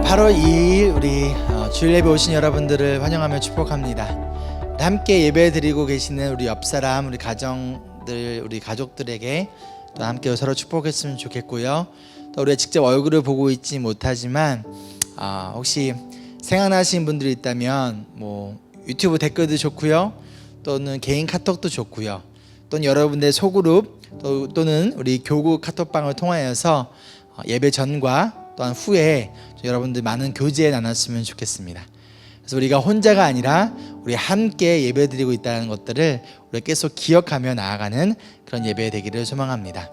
8월 2일 우리 주일 예배 오신 여러분들을 환영하며 축복합니다. 함께 예배 드리고 계시는 우리 옆사람, 우리 가정들, 우리 가족들에게 또 함께 서로 축복했으면 좋겠고요. 또 우리가 직접 얼굴을 보고 있지 못하지만 혹시 생각나시는 분들이 있다면 유튜브 댓글도 좋고요, 또는 개인 카톡도 좋고요, 또는 여러분들의 소그룹 또는 우리 교구 카톡방을 통하여서 예배 전과 또한 후에 여러분들 많은 교제 나눴으면 좋겠습니다. 그래서 우리가 혼자가 아니라 우리 함께 예배드리고 있다는 것들을 우리가 계속 기억하며 나아가는 그런 예배 되기를 소망합니다.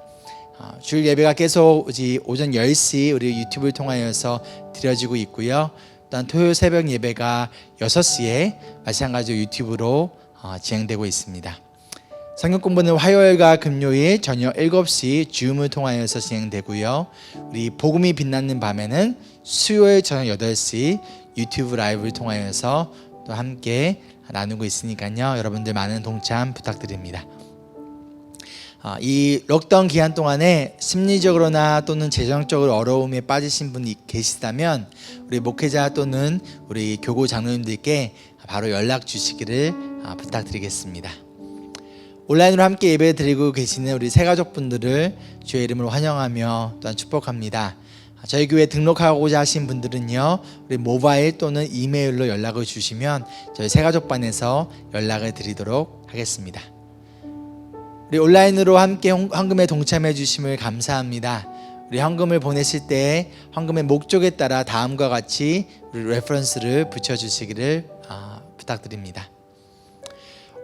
주일 예배가 계속 오전 10시 우리 유튜브를 통하여서 드려지고 있고요. 또한 토요일 새벽 예배가 6시에 마찬가지로 유튜브로 진행되고 있습니다. 성경 공부는 화요일과 금요일 저녁 7시 줌을 통하여서 진행되고요. 우리 복음이 빛나는 밤에는 수요일 저녁 8시 유튜브 라이브를 통하여서 또 함께 나누고 있으니까요. 여러분들 많은 동참 부탁드립니다. 이 록다운 기간 동안에 심리적으로나 또는 재정적으로 어려움에 빠지신 분이 계시다면 우리 목회자 또는 우리 교구 장로님들께 바로 연락 주시기를 부탁드리겠습니다. 온라인으로 함께 예배 드리고 계시는 우리 새가족분들을 주의 이름으로 환영하며 또한 축복합니다. 저희 교회 등록하고자 하신 분들은요, 우리 모바일 또는 이메일로 연락을 주시면 저희 새가족반에서 연락을 드리도록 하겠습니다. 우리 온라인으로 함께 헌금에 동참해 주심을 감사합니다. 우리 헌금을 보내실 때 헌금의 목적에 따라 다음과 같이 우리 레퍼런스를 붙여주시기를 부탁드립니다.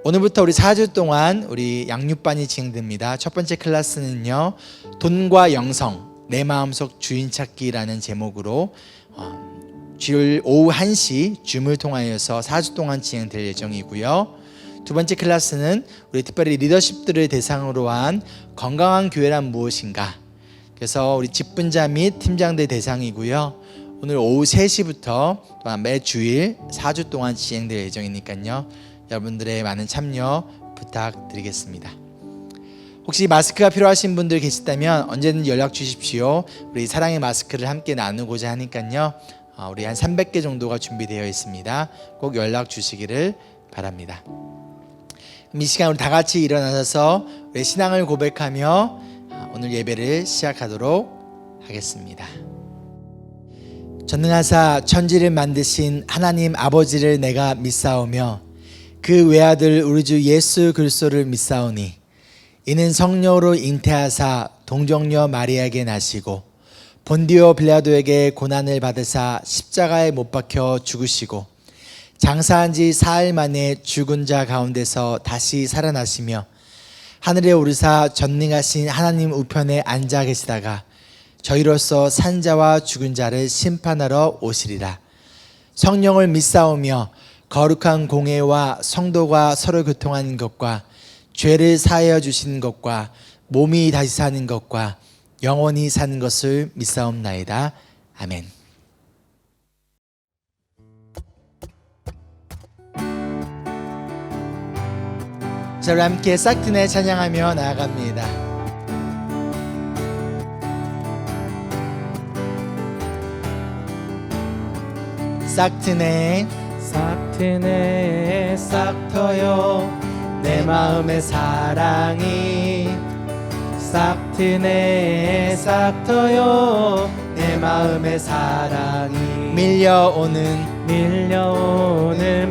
오늘부터 우리 4주 동안 우리 양육반이 진행됩니다. 첫 번째 클래스는요, 돈과 영성, 내 마음속 주인 찾기라는 제목으로 주일 오후 1시 줌을 통하여서 4주 동안 진행될 예정이고요. 두 번째 클래스는 우리 특별히 리더십들을 대상으로 한 건강한 교회란 무엇인가, 그래서 우리 직분자 및 팀장들 대상이고요. 오늘 오후 3시부터 또한 매주일 4주 동안 진행될 예정이니까요. 여러분들의 많은 참여 부탁드리겠습니다. 혹시 마스크가 필요하신 분들 계시다면 언제든 연락 주십시오. 우리 사랑의 마스크를 함께 나누고자 하니까요. 우리 한 300개 정도가 준비되어 있습니다. 꼭 연락 주시기를 바랍니다. 이 시간 우리 다 같이 일어나셔서 우리 신앙을 고백하며 오늘 예배를 시작하도록 하겠습니다. 전능하사 천지를 만드신 하나님 아버지를 내가 믿사오며 그 외아들 우리 주 예수 그리스도를 믿사오니 이는 성령으로 잉태하사 동정녀 마리아에게 나시고 본디오 빌라도에게 고난을 받으사 십자가에 못 박혀 죽으시고 장사한 지 사흘 만에 죽은 자 가운데서 다시 살아나시며 하늘에 오르사 전능하신 하나님 우편에 앉아 계시다가 저희로서 산 자와 죽은 자를 심판하러 오시리라. 성령을 믿사오며 거룩한 공회와 성도가 서로 교통하는 것과 죄를 사하여 주시는 것과 몸이 다시 사는 것과 영원히 사는 것을 믿사옵나이다. 아멘. 자, 우리 함께 싹트네 찬양하며 나아갑니다. 싹트네 싹트네 싹터요 내 마음의 사랑이 싹트네 싹터요 내 마음의 사랑이 밀려오는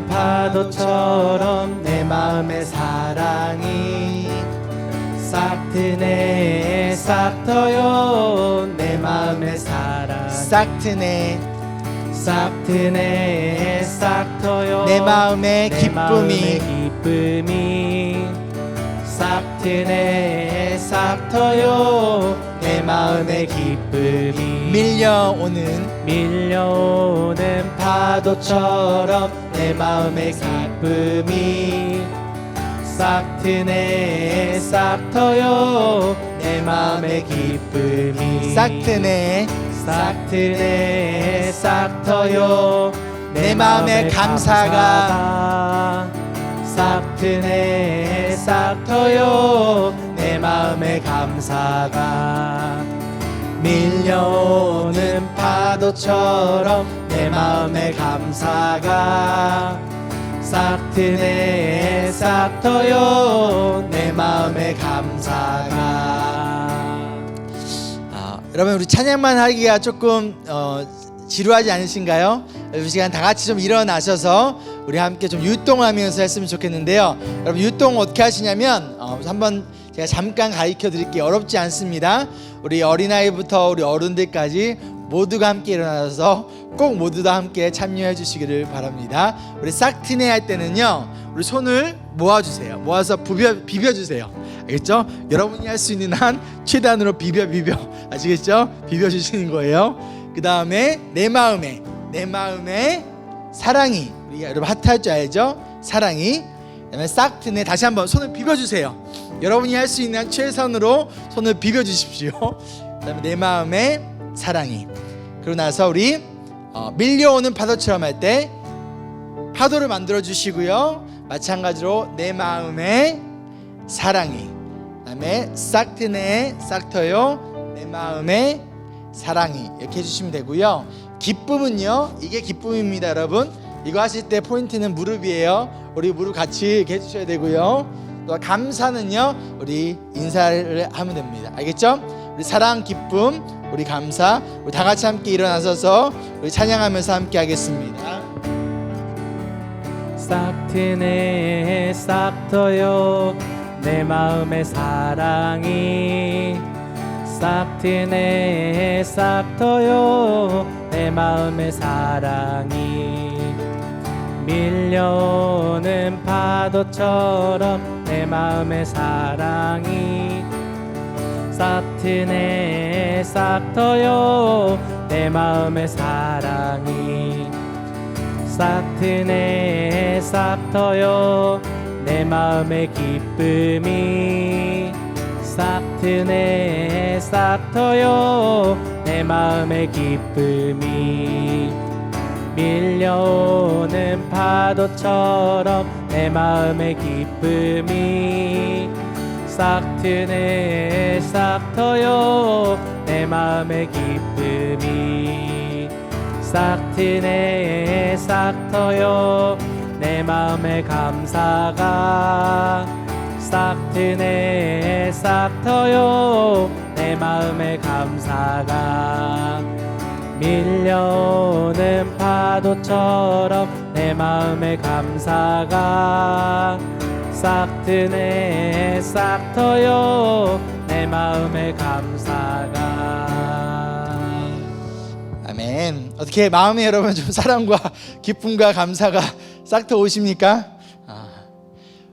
파도처럼 내 마음의 사랑이 싹트네 싹터요 내 마음의 사랑 싹트네 싹터요 내 마음의 기쁨이 싹트네 싹터요 내 마음의 기쁨이 밀려오는 파도처럼 내 마음의 기쁨이 싹트네 싹터요 내 마음의 기쁨이 싹트네 싹터요 내 마음의 감사가 싹트네 싹터요 내 마음의 감사가 밀려오는 파도처럼 내 마음의 감사가 싹 트네 싹 터요 내 마음의 감사가. 여러분 우리 찬양만 하기가 조금 지루하지 않으신가요? 이 시간 다 같이 좀 일어나셔서 우리 함께 좀 율동하면서 했으면 좋겠는데요. 여러분 율동 어떻게 하시냐면 한번 제가 잠깐 가르쳐 드릴게요. 어렵지 않습니다. 우리 어린아이부터 우리 어른들까지 모두가 함께 일어나서 꼭 모두 다 함께 참여해 주시기를 바랍니다. 우리 싹트네 할 때는요, 우리 손을 모아주세요. 모아서 비벼주세요. 알겠죠? 여러분이 할 수 있는 한 최대한으로 비벼 아시겠죠? 비벼주시는 거예요. 그 다음에 내 마음에 사랑이, 우리 여러분 하트 할 줄 알죠? 사랑이. 그다음에 싹트네 다시 한번 손을 비벼주세요. 여러분이 할 수 있는 한 최선으로 손을 비벼주십시오. 그다음에 내 마음에 사랑이. 그러고 나서 우리 밀려오는 파도처럼 할 때 파도를 만들어 주시고요. 마찬가지로 내 마음에 사랑이. 그다음에 싹트네 싹터요 내 마음에 사랑이. 이렇게 해주시면 되고요. 기쁨은요, 이게 기쁨입니다. 여러분 이거 하실 때 포인트는 무릎이에요. 우리 무릎 같이 이렇게 해주셔야 되고요. 또 감사는요, 우리 인사를 하면 됩니다. 알겠죠? 우리 사랑, 기쁨, 우리 감사, 우리 다 같이 함께 일어나서서 우리 찬양하면서 함께 하겠습니다. 싹 트네 싹 터요 내 마음의 사랑이. 싹 트네 싹 터요 내 마음의 사랑이. 밀려오는 파도처럼 내 마음의 사랑이. 싹 트네 싹 터요 내 마음의 사랑이. 싹 트네 싹 터요 내 마음의 기쁨이. 싹 트네 싹 터요 내 마음의 기쁨이. 밀려오는 파도처럼 내 마음의 기쁨이. 싹 트네 싹 터요 내 마음의 기쁨이. 싹 트네 싹 터요 내 마음의 감사가. 싹 트네 싹 터요 내 마음의 감사가. 밀려오는 파도처럼 내 마음의 감사가. 싹 트네 싹 터요 내 마음의 감사가. 아멘. 어떻게 마음에 여러분 좀 사랑과 기쁨과 감사가 싹 터 오십니까?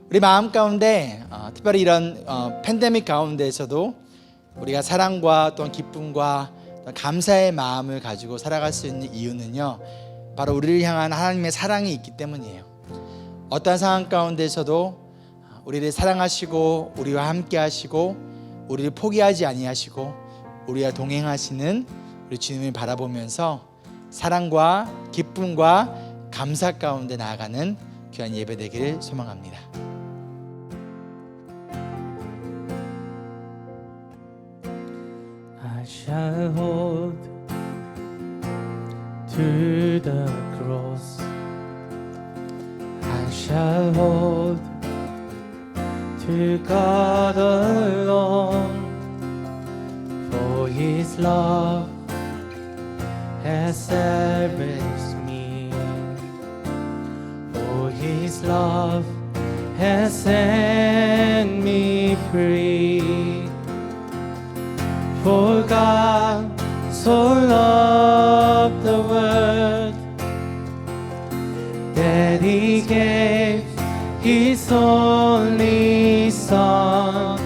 우리 마음 가운데 특별히 이런 팬데믹 가운데에서도 우리가 사랑과 또 기쁨과 또 감사의 마음을 가지고 살아갈 수 있는 이유는요, 바로 우리를 향한 하나님의 사랑이 있기 때문이에요. 어떠한 상황 가운데서도 우리를 사랑하시고 우리와 함께 하시고 우리를 포기하지 아니하시고 우리와 동행하시는 우리 주님을 바라보면서 사랑과 기쁨과 감사 가운데 나아가는 귀한 예배 되기를 소망합니다. I shall hold to the cross. I shall hold to God alone. For His love has salvaged me. For His love has set me free. For God so loved the world that He gave His only Son.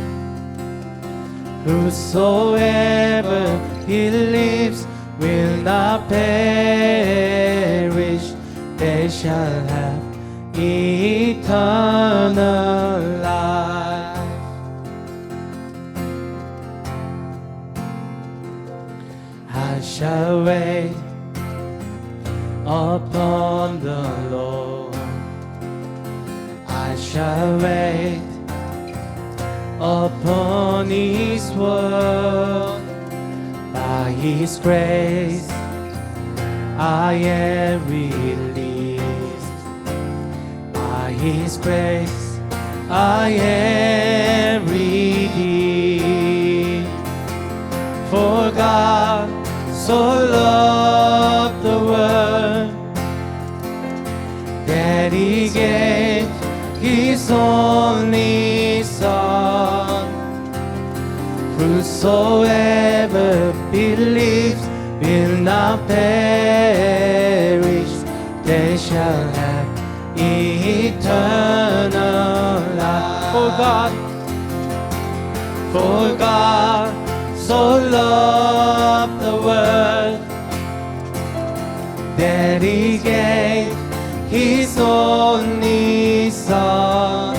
Whosoever believes will not perish, they shall have eternal life. I shall wait upon the Lord. I shall wait upon His word. By His grace I am released. By His grace I am redeemed. For God so loved the world that He gave His only Son. Whosoever believes will not perish, they shall have eternal life. For God so loved the world that He gave His only Son.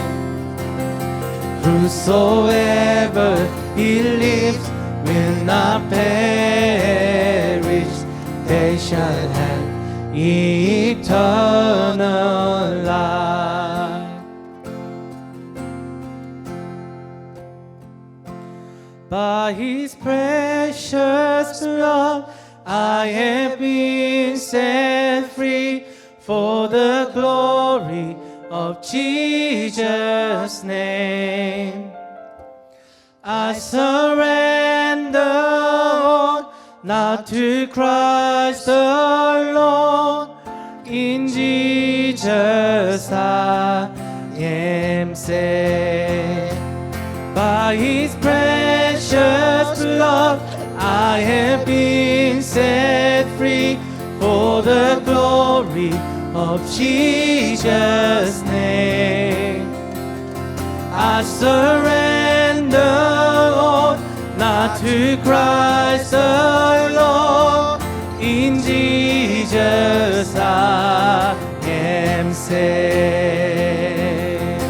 Whosoever believes will not perish, they shall have eternal life. By His precious blood I have been set free, for the glory of Jesus' name. I surrender all, not to Christ alone. In Jesus I am saved. By His precious blood I have been set free, for the glory of Jesus' name. I surrender all, not to Christ alone. In Jesus I am saved.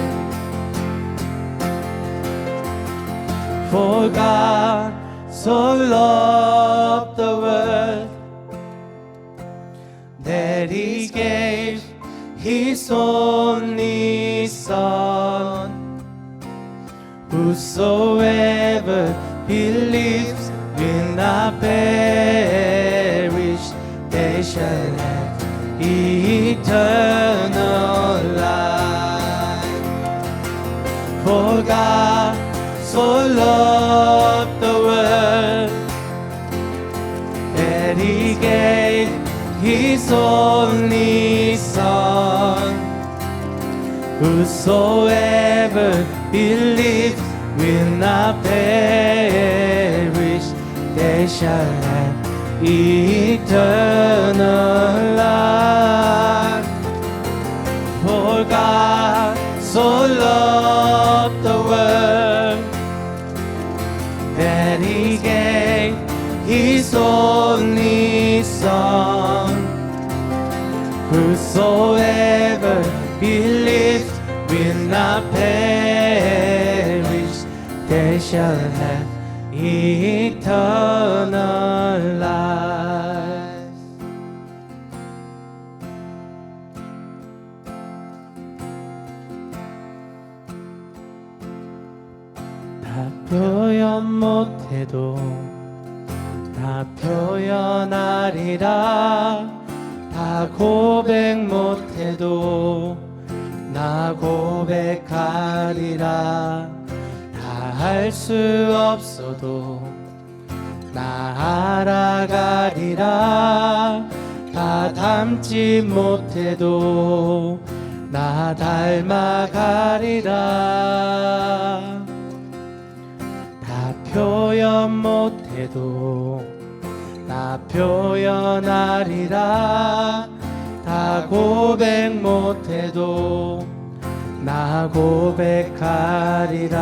For God so loved the world that He gave His only Son. Whosoever believes will not perish, they shall have eternal life. For God so loved the world that He gave His only Son. Whosoever believes will not perish, they shall have eternal life. For God so loved the world that He gave His only Son. Whosoever believes will not perish, they shall have eternal life. 다 표현 못해도 다 표현하리라. 다 고백 못해도 나 고백하리라. 다 할 수 없어도 나 알아가리라. 다 닮지 못해도 나 닮아가리라. 다 표현 못해도 나 표현하리라. 다 고백 못해도 나 고백하리라.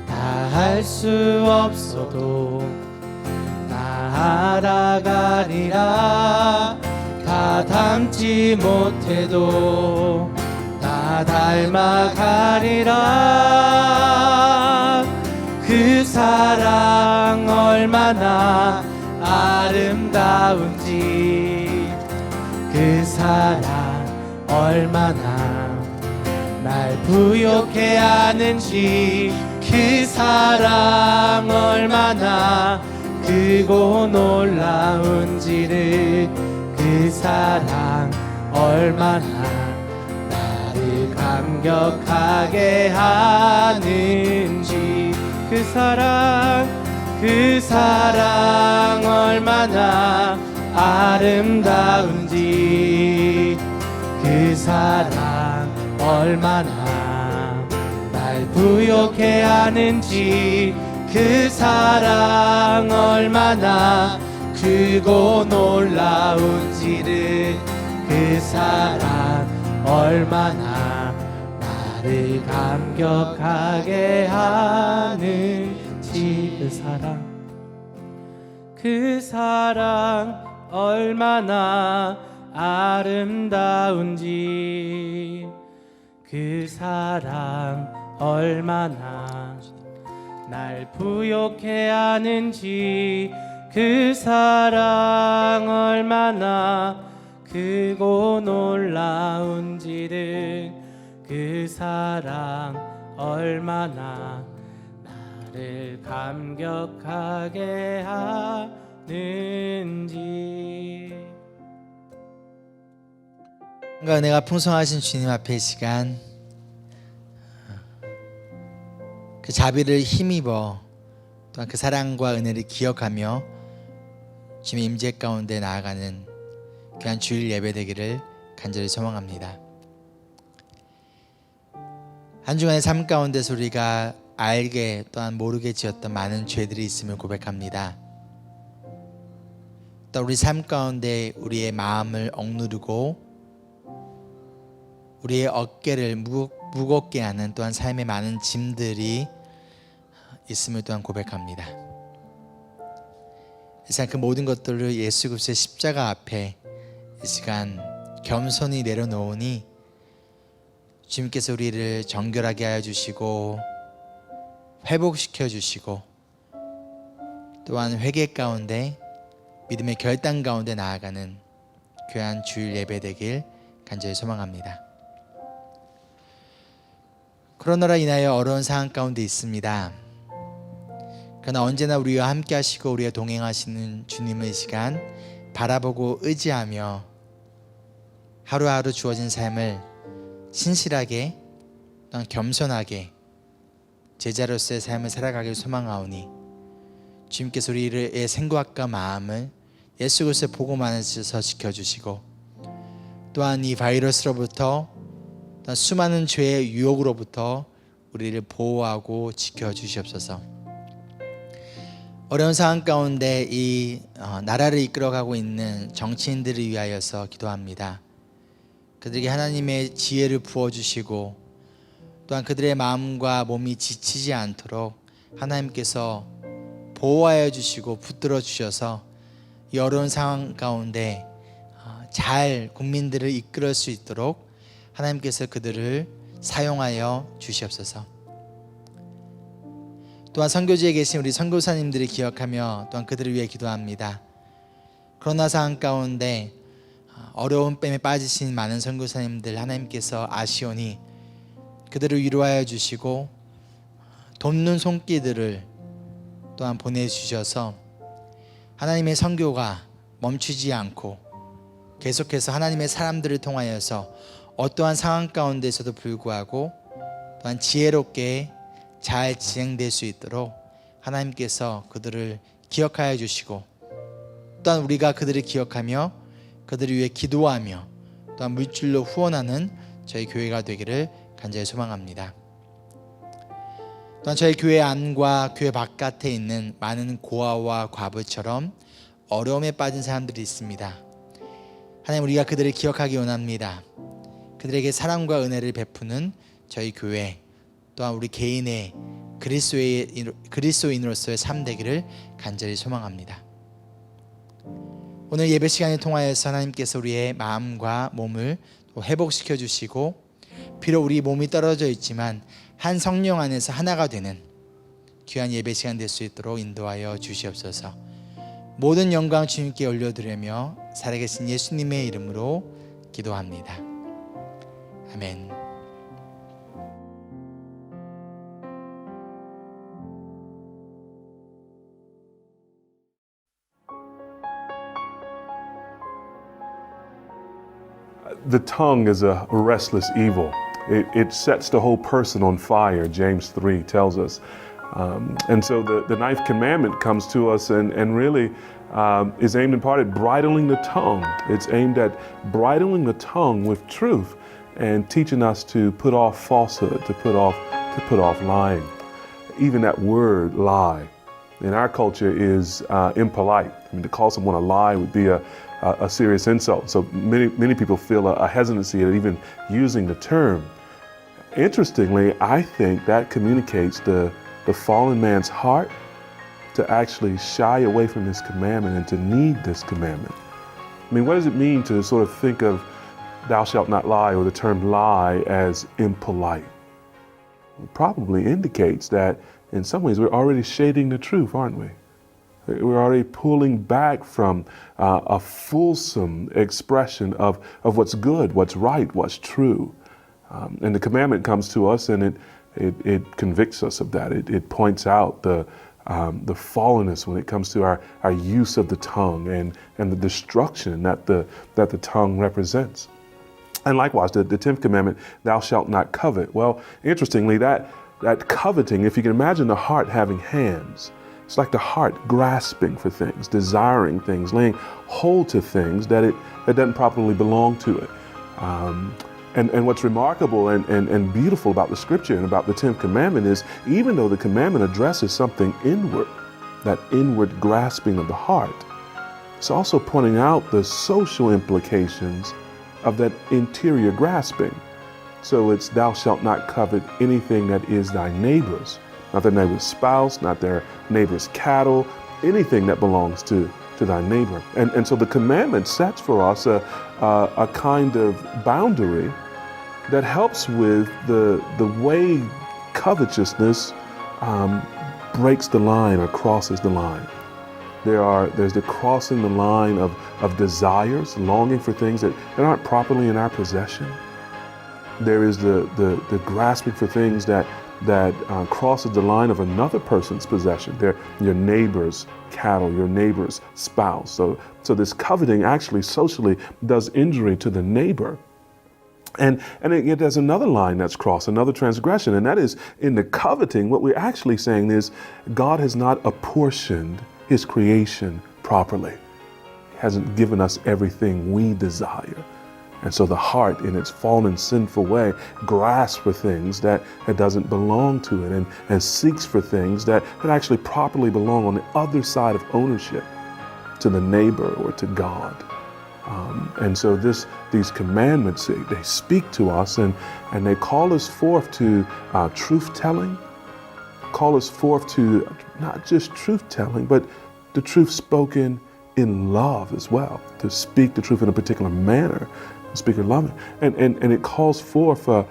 다 할 수 없어도 나 알아가리라. 다 닮지 못해도 나 닮아가리라. 그 사랑 얼마나 아름다운지, 그 사랑 얼마나 날 부욕해 하는지, 그 사랑 얼마나 크고 놀라운지를 그 사랑 얼마나 나를 감격하게 하는지 그 사랑 얼마나 아름다운지 그 사랑 얼마나 날 부욕해 하는지 그 사랑 얼마나 크고 놀라운지를 그 사랑 얼마나 나를 감격하게 하는지 그 사랑 얼마나 아름다운지 그 사랑 얼마나 날 부욕해 하는지 그 사랑 얼마나 크고 놀라운지를 그 사랑 얼마나 나를 감격하게 하는지. 은혜가 풍성하신 주님 앞에 이 시간 그 자비를 힘입어 또한 그 사랑과 은혜를 기억하며 주님의 임재 가운데 나아가는 귀한 주일 예배 되기를 간절히 소망합니다. 한 주간의 삶 가운데서 우리가 알게 또한 모르게 지었던 많은 죄들이 있음을 고백합니다. 또 우리 삶 가운데 우리의 마음을 억누르고 우리의 어깨를 무겁게 하는 또한 삶의 많은 짐들이 있음을 또한 고백합니다. 이 시간 그 모든 것들을 예수 그리스도의 십자가 앞에 이 시간 겸손히 내려놓으니 주님께서 우리를 정결하게 하여 주시고 회복시켜 주시고 또한 회개 가운데 믿음의 결단 가운데 나아가는 귀한 주일 예배 되길 간절히 소망합니다. 코로나로 인하여 어려운 상황 가운데 있습니다. 그러나 언제나 우리와 함께 하시고 우리와 동행하시는 주님의 시간 바라보고 의지하며 하루하루 주어진 삶을 신실하게 또한 겸손하게 제자로서의 삶을 살아가길 소망하오니 주님께서 우리의 생각과 마음을 예수 그리스도의 복음 안에서 지켜주시고 또한 이 바이러스로부터 또한 수많은 죄의 유혹으로부터 우리를 보호하고 지켜주시옵소서. 어려운 상황 가운데 이 나라를 이끌어가고 있는 정치인들을 위하여서 기도합니다. 그들에게 하나님의 지혜를 부어주시고 또한 그들의 마음과 몸이 지치지 않도록 하나님께서 보호하여 주시고 붙들어 주셔서 이 어려운 상황 가운데 잘 국민들을 이끌을 수 있도록 하나님께서 그들을 사용하여 주시옵소서. 또한 선교지에 계신 우리 선교사님들을 기억하며 또한 그들을 위해 기도합니다. 코로나 상황 가운데 어려운 뺨에 빠지신 많은 선교사님들 하나님께서 아시오니 그들을 위로하여 주시고 돕는 손길들을 또한 보내주셔서 하나님의 선교가 멈추지 않고 계속해서 하나님의 사람들을 통하여서 어떠한 상황 가운데서도 불구하고 또한 지혜롭게 잘 진행될 수 있도록 하나님께서 그들을 기억하여 주시고 또한 우리가 그들을 기억하며 그들을 위해 기도하며 또한 물질로 후원하는 저희 교회가 되기를 간절히 소망합니다. 또한 저희 교회 안과 교회 바깥에 있는 많은 고아와 과부처럼 어려움에 빠진 사람들이 있습니다. 하나님, 우리가 그들을 기억하기 원합니다. 그들에게 사랑과 은혜를 베푸는 저희 교회 또한 우리 개인의 그리스도인으로서의 삶 되기를 간절히 소망합니다. 오늘 예배 시간을 통하여서 하나님께서 우리의 마음과 몸을 회복시켜 주시고 비록 우리 몸이 떨어져 있지만 한 성령 안에서 하나가 되는 귀한 예배 시간 될 수 있도록 인도하여 주시옵소서. 모든 영광 주님께 올려드리며 살아계신 예수님의 이름으로 기도합니다. 아멘. the tongue is a restless evil. It sets the whole person on fire, James 3 tells us. And so the ninth commandment comes to us and really is aimed in part at bridling the tongue. It's aimed at bridling the tongue with truth and teaching us to put off falsehood, to put off lying. Even that word lie in our culture is impolite. I mean, to call someone a lie would be a serious insult. So many people feel a hesitancy at even using the term. Interestingly, I think that communicates the fallen man's heart to actually shy away from this commandment and to need this commandment. I mean, what does it mean to sort of think of thou shalt not lie or the term lie as impolite? It probably indicates that in some ways we're already shading the truth, aren't we? We're already pulling back from a fulsome expression of what's good, what's right, what's true. And the commandment comes to us and it convicts us of that. It points out the fallenness when it comes to our use of the tongue and the destruction that the tongue represents. And likewise, the 10th commandment, thou shalt not covet. Well, interestingly, that coveting, if you can imagine the heart having hands, it's like the heart grasping for things, desiring things, laying hold to things that doesn't properly belong to it. And what's remarkable and beautiful about the scripture and about the 10th commandment is even though the commandment addresses something inward, that inward grasping of the heart, it's also pointing out the social implications of that interior grasping. So it's thou shalt not covet anything that is thy neighbor's, not their neighbor's spouse, not their neighbor's cattle, anything that belongs to thy neighbor. And so the commandment sets for us a kind of boundary that helps with the way covetousness breaks the line or crosses the line. There's the crossing the line of desires, longing for things that aren't properly in our possession. There is the grasping for things that crosses the line of another person's possession. They're your neighbor's cattle, your neighbor's spouse. So this coveting actually socially does injury to the neighbor. And yet there's another line that's crossed, another transgression, and that is in the coveting, what we're actually saying is God has not apportioned his creation properly. He hasn't given us everything we desire. And so the heart, in its fallen, sinful way, grasps for things that doesn't belong to it and seeks for things that actually properly belong on the other side of ownership to the neighbor or to God. And so these commandments, they speak to us and they call us forth to truth-telling, call us forth to not just truth-telling, but the truth spoken in love as well, to speak the truth in a particular manner, speak in love. And it calls forth a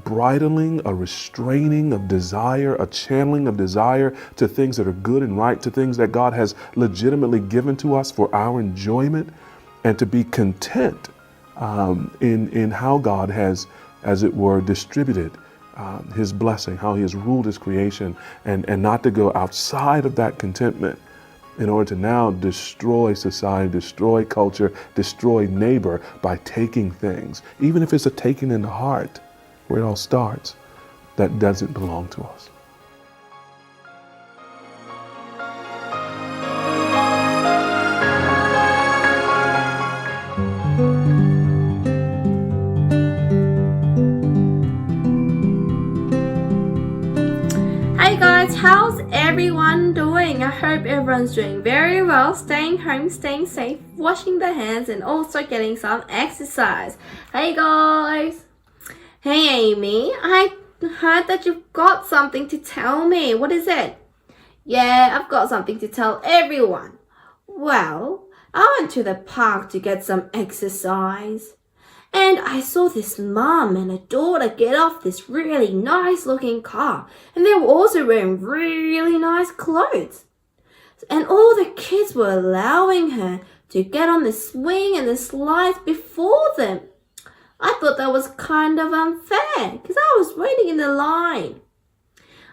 bridling, a restraining of desire, a channeling of desire to things that are good and right, to things that God has legitimately given to us for our enjoyment, and to be content in how God has, as it were, distributed his blessing, how he has ruled his creation, and not to go outside of that contentment in order to now destroy society, destroy culture, destroy neighbor by taking things, even if it's a taking in the heart, where it all starts, that doesn't belong to us. Hey guys, how's everyone doing? I hope everyone's doing very well, staying home, staying safe, washing their hands, and also getting some exercise. Hey guys! Hey Amy, I heard that you've got something to tell me. What is it? Yeah, I've got something to tell everyone. Well, I went to the park to get some exercise. And I saw this mum and a daughter get off this really nice looking car. And they were also wearing really nice clothes. And all the kids were allowing her to get on the swing and the slides before them. I thought that was kind of unfair because I was waiting in the line.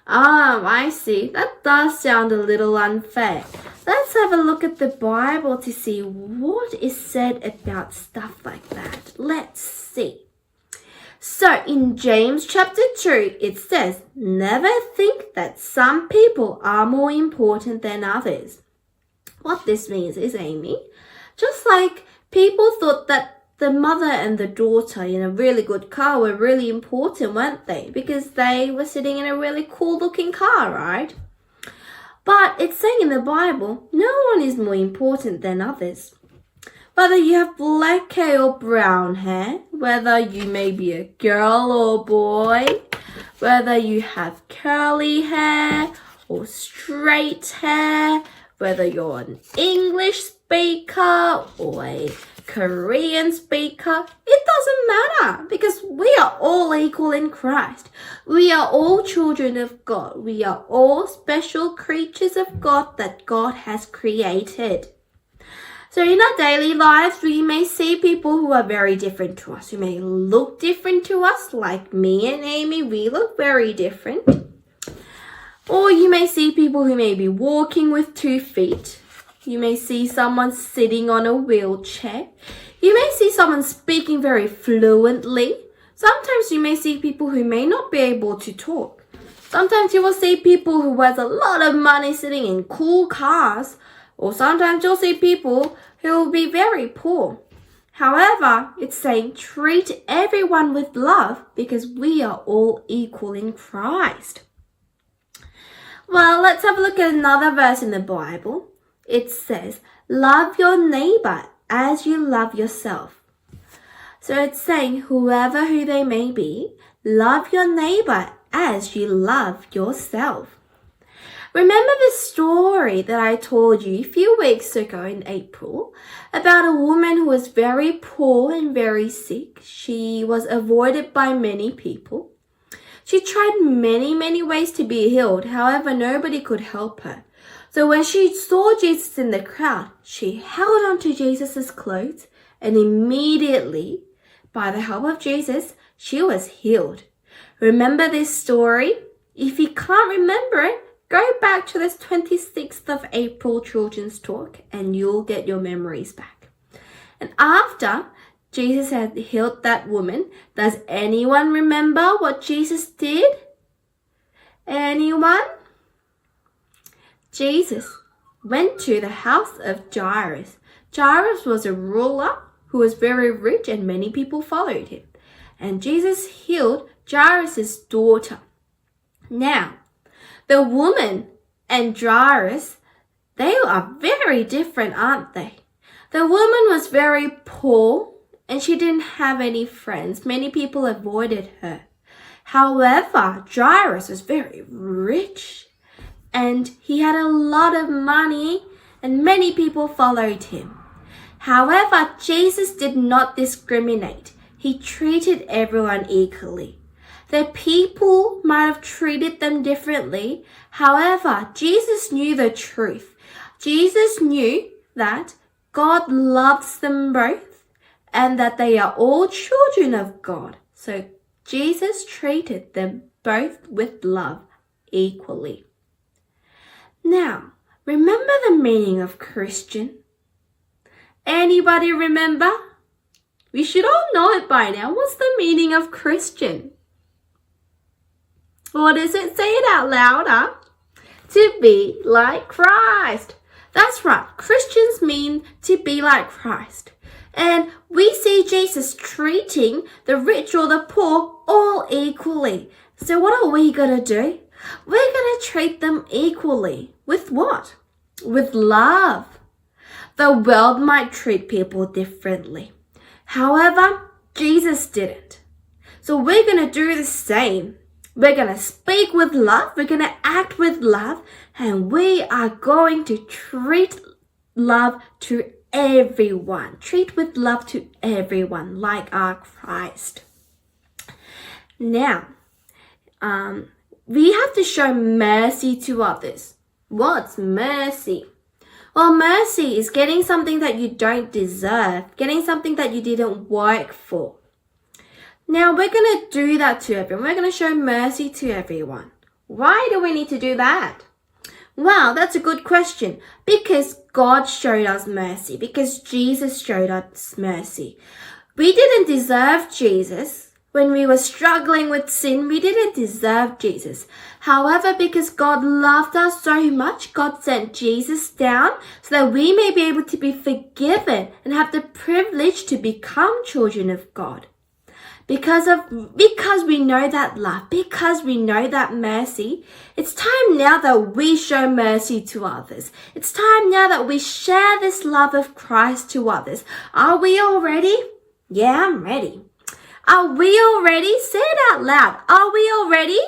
I see. That does sound a little unfair. Let's have a look at the Bible to see what is said about stuff like that. Let's see. So in James chapter 2, it says, never think that some people are more important than others. What this means is, Amy, just like people thought that the mother and the daughter in a really good car were really important, weren't they? Because they were sitting in a really cool looking car, right? But it's saying in the Bible, no one is more important than others. Whether you have black hair or brown hair, whether you may be a girl or boy, whether you have curly hair or straight hair, whether you're an English speaker or a Korean speaker, it doesn't matter because we are all equal in Christ. We are all children of God. We are all special creatures of God that God has created. So in our daily lives, we may see people who are very different to us, who may look different to us, like me and Amy, we look very different. Or you may see people who may be walking with 2 feet. You may see someone sitting on a wheelchair. You may see someone speaking very fluently. Sometimes you may see people who may not be able to talk. Sometimes you will see people who has a lot of money sitting in cool cars. Or sometimes you'll see people who will be very poor. However, it's saying treat everyone with love because we are all equal in Christ. Well, let's have a look at another verse in the Bible. It says, love your neighbor as you love yourself. So it's saying whoever who they may be, love your neighbor as you love yourself. Remember the story that I told you a few weeks ago in April about a woman who was very poor and very sick. She was avoided by many people. She tried many ways to be healed. However, nobody could help her. So when she saw Jesus in the crowd, she held onto Jesus' clothes and immediately, by the help of Jesus, she was healed. Remember this story? If you can't remember it, go back to this 26th of April children's talk and you'll get your memories back. And after Jesus had healed that woman, does anyone remember what Jesus did? Anyone? Jesus went to the house of Jairus. Jairus was a ruler who was very rich and many people followed him. And Jesus healed Jairus' daughter. Now, the woman and Jairus, they are very different, aren't they? The woman was very poor and she didn't have any friends. Many people avoided her. However, Jairus was very rich and he had a lot of money and many people followed him. However, Jesus did not discriminate. He treated everyone equally. The people might have treated them differently. However, Jesus knew the truth. Jesus knew that God loves them both and that they are all children of God. So Jesus treated them both with love equally. Now, remember the meaning of Christian? Anybody remember? We should all know it by now. What's the meaning of Christian? What does it? Say it out louder. To be like Christ. That's right. Christians mean to be like Christ. And we see Jesus treating the rich or the poor all equally. So what are we going to do? We're going to treat them equally. With what? With love. The world might treat people differently. However, Jesus didn't. So we're going to do the same. We're going to speak with love. We're going to act with love. And we are going to treat love to everyone. Treat with love to everyone like our Christ. Now, we have to show mercy to others. What's mercy? Well, mercy is getting something that you don't deserve. Getting something that you didn't work for. Now, we're going to do that to everyone. We're going to show mercy to everyone. Why do we need to do that? Wow, that's a good question. Because God showed us mercy. Because Jesus showed us mercy. We didn't deserve Jesus. When we were struggling with sin, we didn't deserve Jesus. However, because God loved us so much, God sent Jesus down so that we may be able to be forgiven and have the privilege to become children of God. Because we know that love, because we know that mercy, it's time now that we show mercy to others. It's time now that we share this love of Christ to others. Are we all ready? Yeah, I'm ready. Are we all ready? Say it out loud. Are we all ready?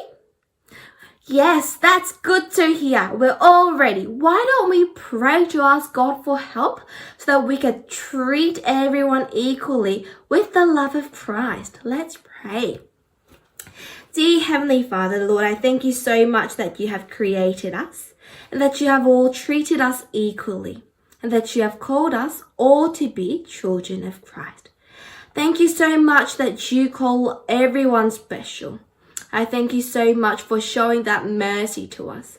Yes, that's good to hear. We're all ready. Why don't we pray to ask God for help so that we can treat everyone equally with the love of Christ? Let's pray. Dear Heavenly Father, Lord, I thank you so much that you have created us and that you have all treated us equally and that you have called us all to be children of Christ. Thank you so much that you call everyone special. I thank you so much for showing that mercy to us.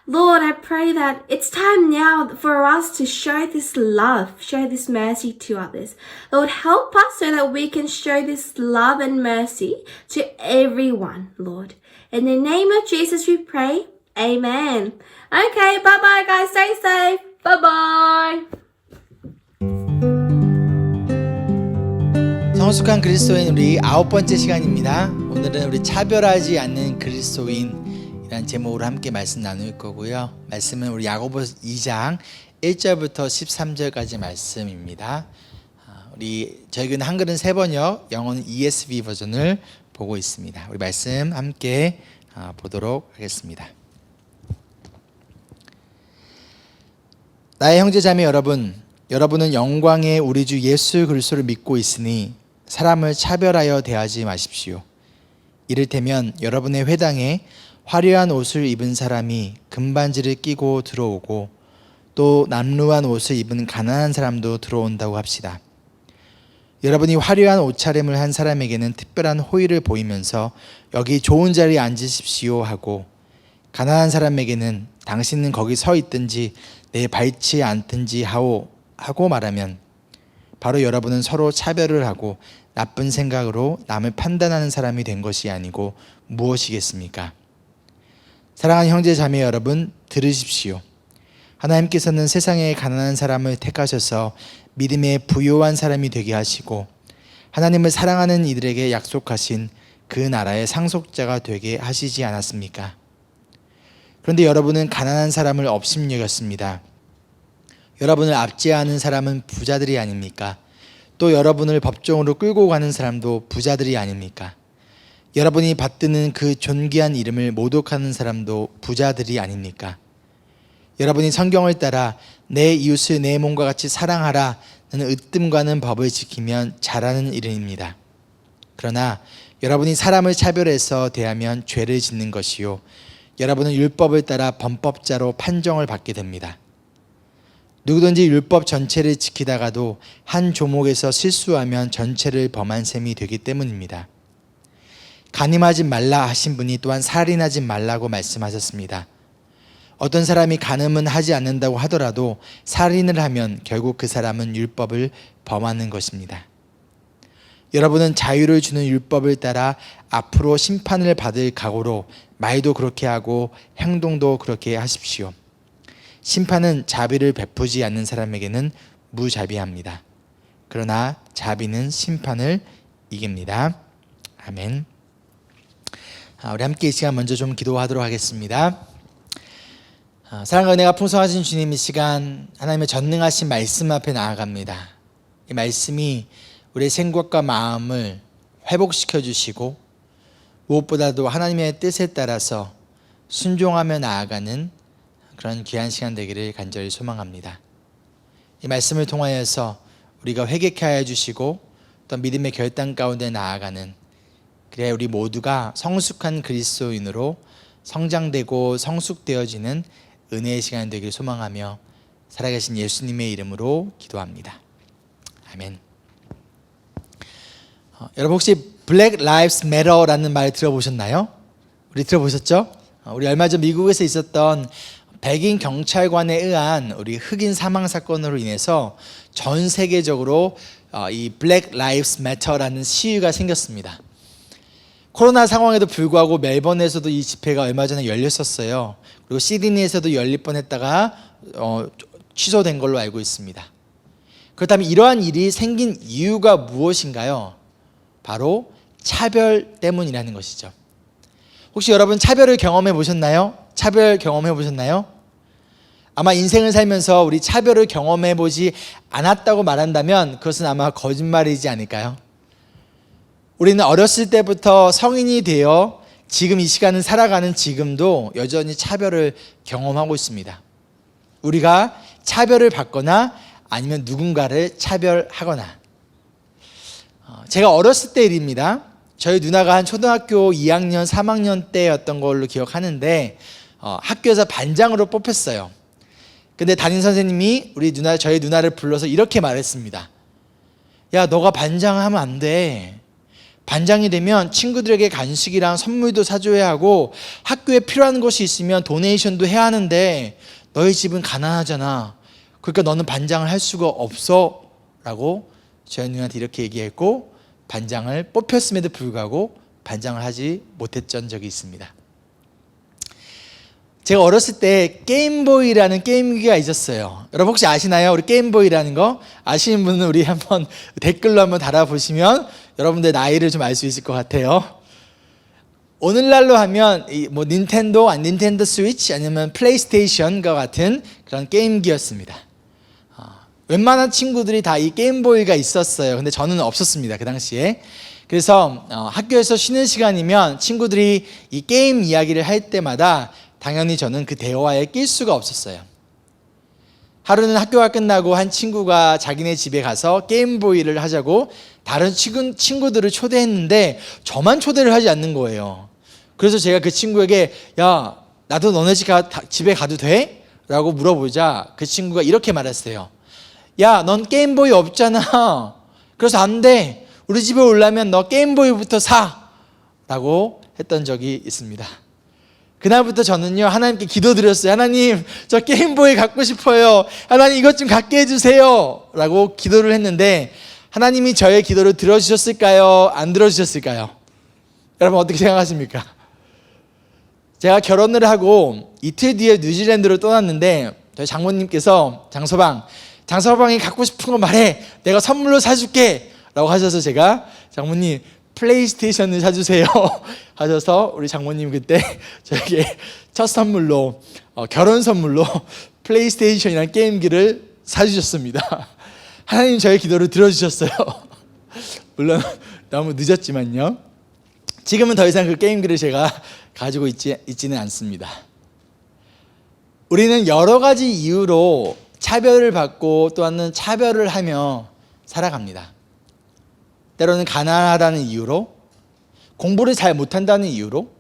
Lord, I pray that it's time now for us to show this love, show this mercy to others. Lord, help us so that we can show this love and mercy to everyone, Lord. In the name of Jesus we pray. Amen. Okay, bye-bye guys. Stay safe. Bye-bye. 성숙한 그리스도인 우리 9번째 시간입니다. 오늘은 우리 차별하지 않는 그리스도인이라는 제목으로 함께 말씀 나눌 거고요. 말씀은 우리 야고보서 2장 1절부터 13절까지 말씀입니다. 저희는 한글은 3번역, 영어는 ESV 버전을 보고 있습니다. 우리 말씀 함께 보도록 하겠습니다. 나의 형제 자매 여러분, 여러분은 영광의 우리 주 예수 그리스도를 믿고 있으니 사람을 차별하여 대하지 마십시오. 이를테면 여러분의 회당에 화려한 옷을 입은 사람이 금반지를 끼고 들어오고 또 남루한 옷을 입은 가난한 사람도 들어온다고 합시다. 여러분이 화려한 옷차림을 한 사람에게는 특별한 호의를 보이면서 여기 좋은 자리에 앉으십시오 하고 가난한 사람에게는 당신은 거기 서 있든지 내 밟지 않든지 하고 말하면 바로 여러분은 서로 차별을 하고 나쁜 생각으로 남을 판단하는 사람이 된 것이 아니고 무엇이겠습니까? 사랑하는 형제 자매 여러분, 들으십시오. 하나님께서는 세상에 가난한 사람을 택하셔서 믿음에 부요한 사람이 되게 하시고 하나님을 사랑하는 이들에게 약속하신 그 나라의 상속자가 되게 하시지 않았습니까? 그런데 여러분은 가난한 사람을 업신여겼습니다. 여러분을 압제하는 사람은 부자들이 아닙니까? 또 여러분을 법정으로 끌고 가는 사람도 부자들이 아닙니까? 여러분이 받드는 그 존귀한 이름을 모독하는 사람도 부자들이 아닙니까? 여러분이 성경을 따라 내 이웃을 내 몸과 같이 사랑하라는 으뜸과는 법을 지키면 잘하는 일입니다. 그러나 여러분이 사람을 차별해서 대하면 죄를 짓는 것이요 여러분은 율법을 따라 범법자로 판정을 받게 됩니다. 누구든지 율법 전체를 지키다가도 한 조목에서 실수하면 전체를 범한 셈이 되기 때문입니다. 간음하지 말라 하신 분이 또한 살인하지 말라고 말씀하셨습니다. 어떤 사람이 간음은 하지 않는다고 하더라도 살인을 하면 결국 그 사람은 율법을 범하는 것입니다. 여러분은 자유를 주는 율법을 따라 앞으로 심판을 받을 각오로 말도 그렇게 하고 행동도 그렇게 하십시오. 심판은 자비를 베푸지 않는 사람에게는 무자비합니다. 그러나 자비는 심판을 이깁니다. 아멘. 우리 함께 이 시간 먼저 좀 기도하도록 하겠습니다. 사랑과 은혜가 풍성하신 주님, 이 시간 하나님의 전능하신 말씀 앞에 나아갑니다. 이 말씀이 우리의 생각과 마음을 회복시켜 주시고 무엇보다도 하나님의 뜻에 따라서 순종하며 나아가는 그런 귀한 시간 되기를 간절히 소망합니다. 이 말씀을 통하여서 우리가 회개케 하여 주시고 또 믿음의 결단 가운데 나아가는, 그래야 우리 모두가 성숙한 그리스도인으로 성장되고 성숙되어지는 은혜의 시간 되기를 소망하며 살아계신 예수님의 이름으로 기도합니다. 아멘. 여러분 혹시 Black Lives Matter라는 말 들어보셨나요? 우리 들어보셨죠? 우리 얼마 전 미국에서 있었던 백인 경찰관에 의한 우리 흑인 사망 사건으로 인해서 전 세계적으로 이 Black Lives Matter라는 시위가 생겼습니다. 코로나 상황에도 불구하고 멜번에서도 이 집회가 얼마 전에 열렸었어요. 그리고 시드니에서도 열릴 뻔했다가 취소된 걸로 알고 있습니다. 그렇다면 이러한 일이 생긴 이유가 무엇인가요? 바로 차별 때문이라는 것이죠. 혹시 여러분 차별을 경험해 보셨나요? 차별 경험해 보셨나요? 아마 인생을 살면서 우리 차별을 경험해 보지 않았다고 말한다면 그것은 아마 거짓말이지 않을까요? 우리는 어렸을 때부터 성인이 되어 지금 이 시간을 살아가는 지금도 여전히 차별을 경험하고 있습니다. 우리가 차별을 받거나 아니면 누군가를 차별하거나. 제가 어렸을 때 일입니다. 저희 누나가 한 초등학교 2학년, 3학년 때였던 걸로 기억하는데 학교에서 반장으로 뽑혔어요. 근데 담임 선생님이 저희 누나를 불러서 이렇게 말했습니다. 야, 너가 반장을 하면 안 돼. 반장이 되면 친구들에게 간식이랑 선물도 사줘야 하고 학교에 필요한 것이 있으면 도네이션도 해야 하는데 너희 집은 가난하잖아. 그러니까 너는 반장을 할 수가 없어 라고 저희 누나한테 이렇게 얘기했고 반장을 뽑혔음에도 불구하고 반장을 하지 못했던 적이 있습니다. 제가 어렸을 때 게임보이라는 게임기가 있었어요. 여러분 혹시 아시나요? 우리 게임보이라는 거 아시는 분은 우리 한번 댓글로 한번 달아보시면 여러분들 나이를 좀 알 수 있을 것 같아요. 오늘날로 하면 뭐 닌텐도 스위치 아니면 플레이스테이션과 같은 그런 게임기였습니다. 웬만한 친구들이 다 이 게임보이가 있었어요. 근데 저는 없었습니다. 그 당시에. 그래서 학교에서 쉬는 시간이면 친구들이 이 게임 이야기를 할 때마다 당연히 저는 그 대화에 낄 수가 없었어요. 하루는 학교가 끝나고 한 친구가 자기네 집에 가서 게임보이를 하자고 다른 친구들을 초대했는데 저만 초대를 하지 않는 거예요. 그래서 제가 그 친구에게 야, 나도 너네 집에 가도 돼? 라고 물어보자 그 친구가 이렇게 말했어요. 야, 넌 게임보이 없잖아. 그래서 안 돼. 우리 집에 오려면 너 게임보이부터 사. 라고 했던 적이 있습니다. 그날부터 저는요 하나님께 기도드렸어요. 하나님, 저 게임보이 갖고 싶어요. 하나님, 이것 좀 갖게 해주세요. 라고 기도를 했는데 하나님이 저의 기도를 들어주셨을까요? 안 들어주셨을까요? 여러분 어떻게 생각하십니까? 제가 결혼을 하고 이틀 뒤에 뉴질랜드로 떠났는데 저희 장모님께서 장서방이 갖고 싶은 거 말해. 내가 선물로 사줄게. 라고 하셔서 제가 장모님 플레이스테이션을 사주세요 하셔서 우리 장모님 그때 저에게 첫 선물로 결혼 선물로 플레이스테이션이라는 게임기를 사주셨습니다. 하나님 저의 기도를 들어주셨어요. 물론 너무 늦었지만요. 지금은 더 이상 그 게임기를 제가 가지고 있지는 않습니다. 우리는 여러 가지 이유로 차별을 받고 또한 차별을 하며 살아갑니다. 때로는 가난하다는 이유로, 공부를 잘 못한다는 이유로,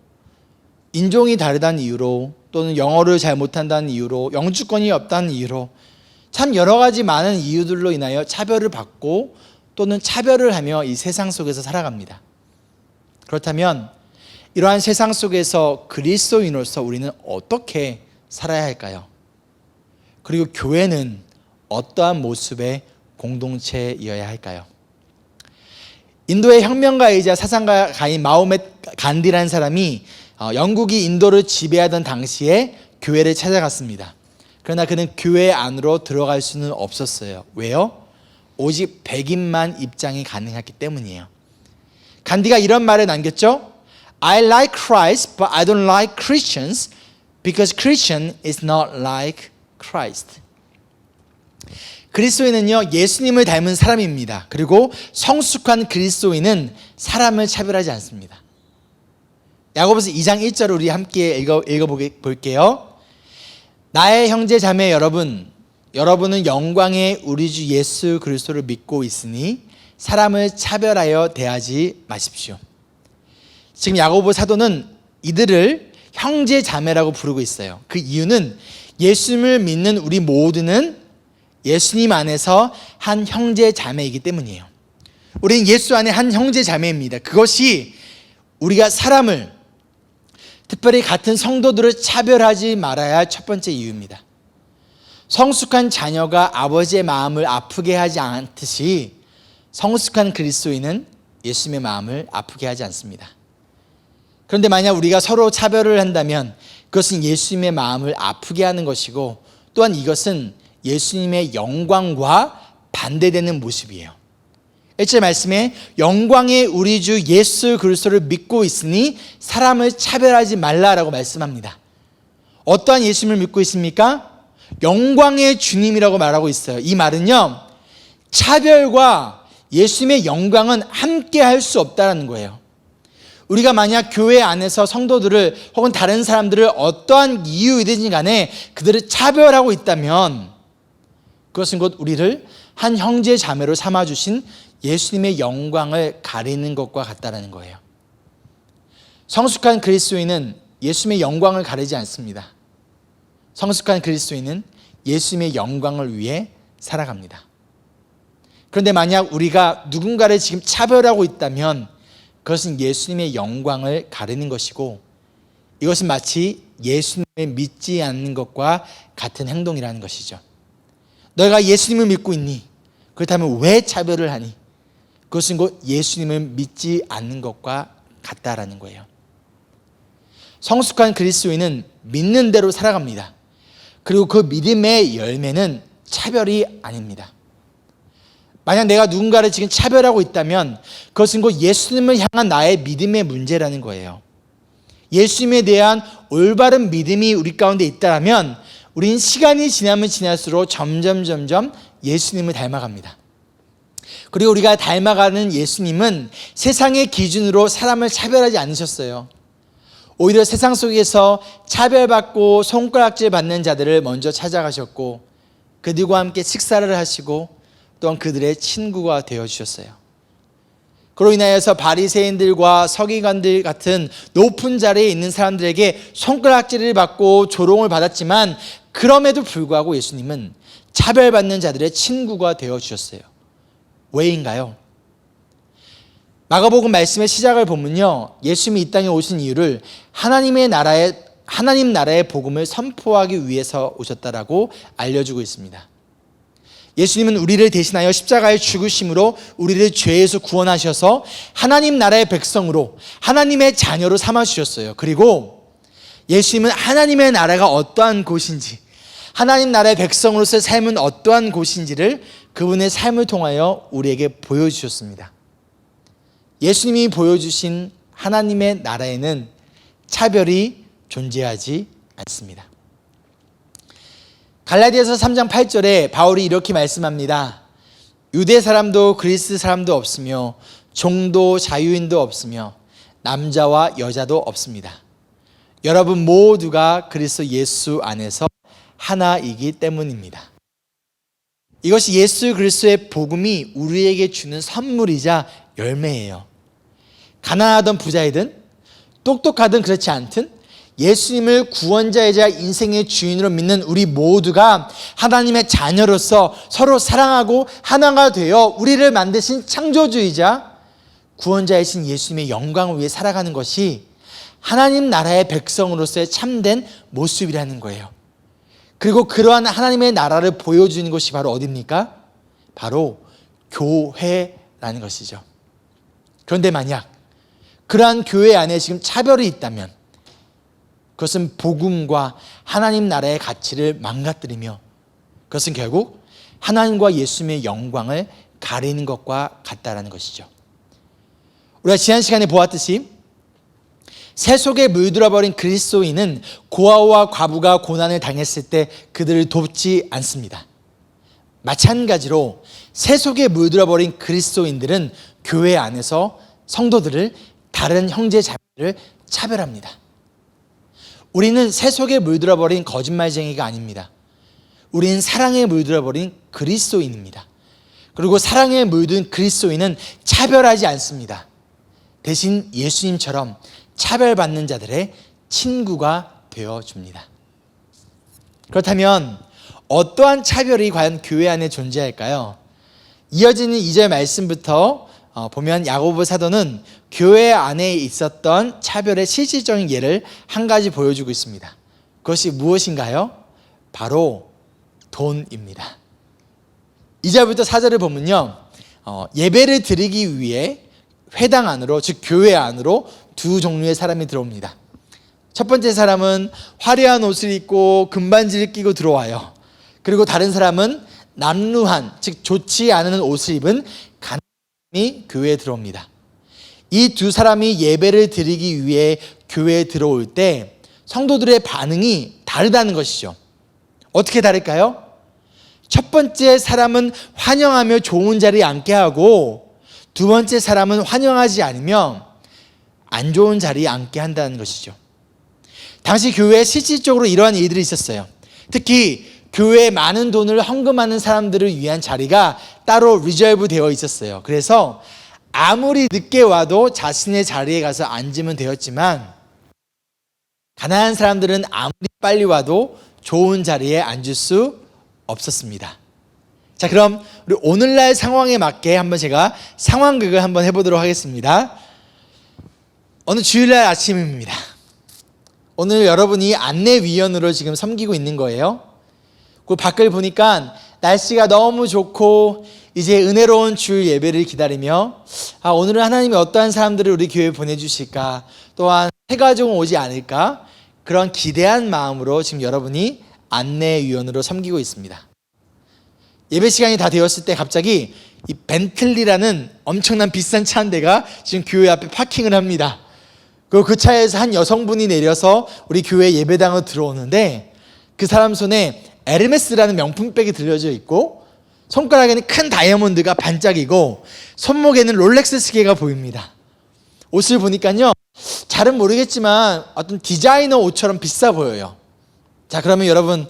인종이 다르다는 이유로, 또는 영어를 잘 못한다는 이유로, 영주권이 없다는 이유로 참 여러 가지 많은 이유들로 인하여 차별을 받고 또는 차별을 하며 이 세상 속에서 살아갑니다. 그렇다면 이러한 세상 속에서 그리스도인으로서 우리는 어떻게 살아야 할까요? 그리고 교회는 어떠한 모습의 공동체이어야 할까요? 인도의 혁명가이자 사상가인 마호메트 간디라는 사람이 영국이 인도를 지배하던 당시에 교회를 찾아갔습니다. 그러나 그는 교회 안으로 들어갈 수는 없었어요. 왜요? 오직 백인만 입장이 가능했기 때문이에요. 간디가 이런 말을 남겼죠. I like Christ, but I don't like Christians because Christian is not like Christ. 그리스도인은요 예수님을 닮은 사람입니다. 그리고 성숙한 그리스도인은 사람을 차별하지 않습니다. 야고보서 2장 1절을 우리 함께 읽어볼게요. 나의 형제 자매 여러분은 영광의 우리 주 예수 그리스도를 믿고 있으니 사람을 차별하여 대하지 마십시오. 지금 야고보 사도는 이들을 형제 자매라고 부르고 있어요. 그 이유는 예수님을 믿는 우리 모두는 예수님 안에서 한 형제 자매이기 때문이에요. 우리는 예수 안에 한 형제 자매입니다. 그것이 우리가 사람을 특별히 같은 성도들을 차별하지 말아야 할 첫 번째 이유입니다. 성숙한 자녀가 아버지의 마음을 아프게 하지 않듯이 성숙한 그리스도인은 예수님의 마음을 아프게 하지 않습니다. 그런데 만약 우리가 서로 차별을 한다면 그것은 예수님의 마음을 아프게 하는 것이고, 또한 이것은 예수님의 영광과 반대되는 모습이에요. 1절 말씀에 영광의 우리 주 예수 그리스도를 믿고 있으니 사람을 차별하지 말라라고 말씀합니다. 어떠한 예수님을 믿고 있습니까? 영광의 주님이라고 말하고 있어요. 이 말은요, 차별과 예수님의 영광은 함께 할 수 없다는 거예요. 우리가 만약 교회 안에서 성도들을 혹은 다른 사람들을 어떠한 이유이든지 간에 그들을 차별하고 있다면 그것은 곧 우리를 한 형제 자매로 삼아주신 예수님의 영광을 가리는 것과 같다는 거예요. 성숙한 그리스도인은 예수님의 영광을 가리지 않습니다. 성숙한 그리스도인은 예수님의 영광을 위해 살아갑니다. 그런데 만약 우리가 누군가를 지금 차별하고 있다면 그것은 예수님의 영광을 가리는 것이고, 이것은 마치 예수님을 믿지 않는 것과 같은 행동이라는 것이죠. 너희가 예수님을 믿고 있니? 그렇다면 왜 차별을 하니? 그것은 곧 예수님을 믿지 않는 것과 같다라는 거예요. 성숙한 그리스도인은 믿는 대로 살아갑니다. 그리고 그 믿음의 열매는 차별이 아닙니다. 만약 내가 누군가를 지금 차별하고 있다면 그것은 곧 예수님을 향한 나의 믿음의 문제라는 거예요. 예수님에 대한 올바른 믿음이 우리 가운데 있다면 우린 시간이 지나면 지날수록 점점 예수님을 닮아갑니다. 그리고 우리가 닮아가는 예수님은 세상의 기준으로 사람을 차별하지 않으셨어요. 오히려 세상 속에서 차별받고 손가락질 받는 자들을 먼저 찾아가셨고, 그들과 함께 식사를 하시고 또한 그들의 친구가 되어주셨어요. 그로 인하여서 바리새인들과 서기관들 같은 높은 자리에 있는 사람들에게 손가락질을 받고 조롱을 받았지만, 그럼에도 불구하고 예수님은 차별받는 자들의 친구가 되어주셨어요. 왜인가요? 마가복음 말씀의 시작을 보면요, 예수님이 이 땅에 오신 이유를 하나님 나라의 복음을 선포하기 위해서 오셨다라고 알려주고 있습니다. 예수님은 우리를 대신하여 십자가의 죽으심으로 우리를 죄에서 구원하셔서 하나님 나라의 백성으로, 하나님의 자녀로 삼아주셨어요. 그리고 예수님은 하나님의 나라가 어떠한 곳인지, 하나님 나라의 백성으로서의 삶은 어떠한 곳인지를 그분의 삶을 통하여 우리에게 보여주셨습니다. 예수님이 보여주신 하나님의 나라에는 차별이 존재하지 않습니다. 갈라디아서 3장 8절에 바울이 이렇게 말씀합니다. 유대 사람도 그리스 사람도 없으며 종도 자유인도 없으며 남자와 여자도 없습니다. 여러분 모두가 그리스도 예수 안에서 하나이기 때문입니다. 이것이 예수 그리스도의 복음이 우리에게 주는 선물이자 열매예요. 가난하던 부자이든 똑똑하든 그렇지 않든 예수님을 구원자이자 인생의 주인으로 믿는 우리 모두가 하나님의 자녀로서 서로 사랑하고 하나가 되어 우리를 만드신 창조주이자 구원자이신 예수님의 영광을 위해 살아가는 것이 하나님 나라의 백성으로서의 참된 모습이라는 거예요. 그리고 그러한 하나님의 나라를 보여주는 것이 바로 어디입니까? 바로 교회라는 것이죠. 그런데 만약 그러한 교회 안에 지금 차별이 있다면 그것은 복음과 하나님 나라의 가치를 망가뜨리며 그것은 결국 하나님과 예수님의 영광을 가리는 것과 같다라는 것이죠. 우리가 지난 시간에 보았듯이 새 속에 물들어버린 그리스도인은 고아와 과부가 고난을 당했을 때 그들을 돕지 않습니다. 마찬가지로 새 속에 물들어버린 그리스도인들은 교회 안에서 성도들을, 다른 형제 자매를 차별합니다. 우리는 새 속에 물들어버린 거짓말쟁이가 아닙니다. 우리는 사랑에 물들어버린 그리스도인입니다. 그리고 사랑에 물든 그리스도인은 차별하지 않습니다. 대신 예수님처럼 차별받는 자들의 친구가 되어줍니다. 그렇다면 어떠한 차별이 과연 교회 안에 존재할까요? 이어지는 2절 말씀부터 보면 야고보 사도는 교회 안에 있었던 차별의 실질적인 예를 한 가지 보여주고 있습니다. 그것이 무엇인가요? 바로 돈입니다. 2절부터 4절을 보면요, 예배를 드리기 위해 회당 안으로, 즉 교회 안으로 두 종류의 사람이 들어옵니다. 첫 번째 사람은 화려한 옷을 입고 금반지를 끼고 들어와요. 그리고 다른 사람은 남루한, 즉 좋지 않은 옷을 입은 가난한 사람이 교회에 들어옵니다. 이 두 사람이 예배를 드리기 위해 교회에 들어올 때 성도들의 반응이 다르다는 것이죠. 어떻게 다를까요? 첫 번째 사람은 환영하며 좋은 자리에 앉게 하고, 두 번째 사람은 환영하지 않으면 안 좋은 자리에 앉게 한다는 것이죠. 당시 교회에 실질적으로 이러한 일들이 있었어요. 특히 교회에 많은 돈을 헌금하는 사람들을 위한 자리가 따로 리저브 되어 있었어요. 그래서 아무리 늦게 와도 자신의 자리에 가서 앉으면 되었지만, 가난한 사람들은 아무리 빨리 와도 좋은 자리에 앉을 수 없었습니다. 자, 그럼 우리 오늘날 상황에 맞게 한번 제가 상황극을 한번 해보도록 하겠습니다. 어느 주일날 아침입니다. 오늘 여러분이 안내위원으로 지금 섬기고 있는 거예요. 그 밖을 보니까 날씨가 너무 좋고 이제 은혜로운 주일 예배를 기다리며, 오늘은 하나님이 어떠한 사람들을 우리 교회에 보내주실까, 또한 새 가족은 오지 않을까, 그런 기대한 마음으로 지금 여러분이 안내위원으로 섬기고 있습니다. 예배 시간이 다 되었을 때 갑자기 이 벤틀리라는 엄청난 비싼 차 한 대가 지금 교회 앞에 파킹을 합니다. 그리고 그 차에서 한 여성분이 내려서 우리 교회 예배당으로 들어오는데, 그 사람 손에 에르메스라는 명품백이 들려져 있고, 손가락에는 큰 다이아몬드가 반짝이고, 손목에는 롤렉스 시계가 보입니다. 옷을 보니까요, 잘은 모르겠지만 어떤 디자이너 옷처럼 비싸 보여요. 자, 그러면 여러분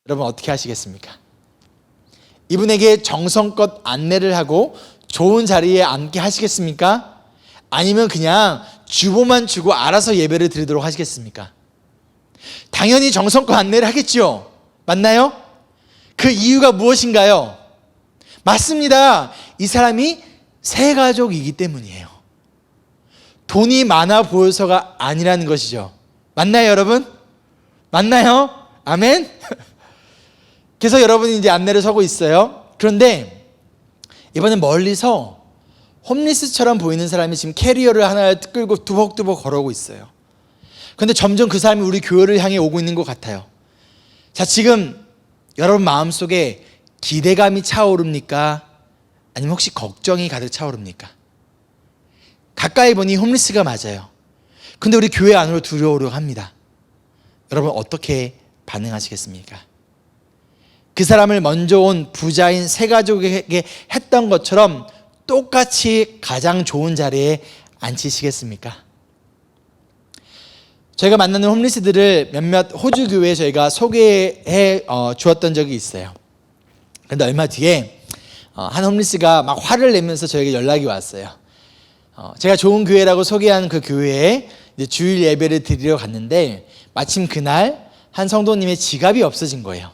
어떻게 하시겠습니까? 이분에게 정성껏 안내를 하고 좋은 자리에 앉게 하시겠습니까? 아니면 그냥 주보만 주고 알아서 예배를 드리도록 하시겠습니까? 당연히 정성껏 안내를 하겠죠. 맞나요? 그 이유가 무엇인가요? 맞습니다. 이 사람이 새 가족이기 때문이에요. 돈이 많아 보여서가 아니라는 것이죠. 맞나요, 여러분? 맞나요? 아멘? 그래서 여러분이 이제 안내를 서고 있어요. 그런데 이번엔 멀리서 홈리스처럼 보이는 사람이 지금 캐리어를 하나 끌고 두벅두벅 걸어오고 있어요. 그런데 점점 그 사람이 우리 교회를 향해 오고 있는 것 같아요. 자, 지금 여러분 마음속에 기대감이 차오릅니까? 아니면 혹시 걱정이 가득 차오릅니까? 가까이 보니 홈리스가 맞아요. 근데 우리 교회 안으로 들어오려고 합니다. 여러분 어떻게 반응하시겠습니까? 그 사람을 먼저 온 부자인 새 가족에게 했던 것처럼 똑같이 가장 좋은 자리에 앉히시겠습니까? 저희가 만나는 홈리스들을 몇몇 호주 교회에 저희가 소개해 주었던 적이 있어요. 그런데 얼마 뒤에 한 홈리스가 막 화를 내면서 저에게 연락이 왔어요. 제가 좋은 교회라고 소개한 그 교회에 이제 주일 예배를 드리러 갔는데, 마침 그날 한 성도님의 지갑이 없어진 거예요.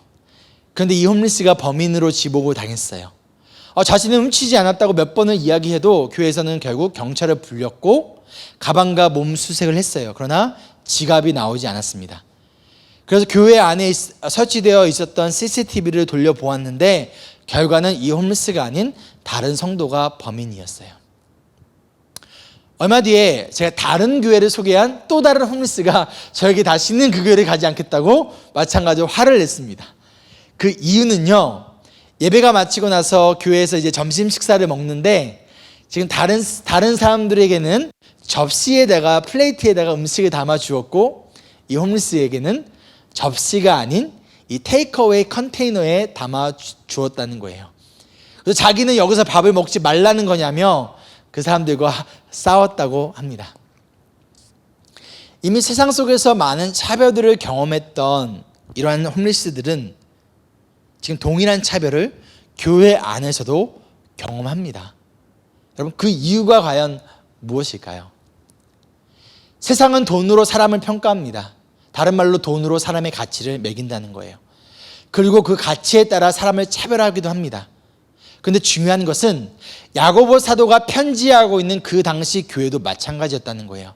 그런데 이 홈리스가 범인으로 지목을 당했어요. 자신은 훔치지 않았다고 몇 번을 이야기해도 교회에서는 결국 경찰을 불렸고 가방과 몸 수색을 했어요. 그러나 지갑이 나오지 않았습니다. 그래서 교회 안에 설치되어 있었던 CCTV를 돌려보았는데 결과는 이 홈리스가 아닌 다른 성도가 범인이었어요. 얼마 뒤에 제가 다른 교회를 소개한 또 다른 홈리스가 저에게 다시는 그 교회를 가지 않겠다고 마찬가지로 화를 냈습니다. 그 이유는요, 예배가 마치고 나서 교회에서 이제 점심 식사를 먹는데, 지금 다른 사람들에게는 접시에다가 플레이트에다가 음식을 담아 주었고, 이 홈리스에게는 접시가 아닌 이 테이크어웨이 컨테이너에 담아 주었다는 거예요. 그래서 자기는 여기서 밥을 먹지 말라는 거냐며 그 사람들과 싸웠다고 합니다. 이미 세상 속에서 많은 차별들을 경험했던 이러한 홈리스들은 지금 동일한 차별을 교회 안에서도 경험합니다. 여러분, 그 이유가 과연 무엇일까요? 세상은 돈으로 사람을 평가합니다. 다른 말로 돈으로 사람의 가치를 매긴다는 거예요. 그리고 그 가치에 따라 사람을 차별하기도 합니다. 근데 중요한 것은 야고보 사도가 편지하고 있는 그 당시 교회도 마찬가지였다는 거예요.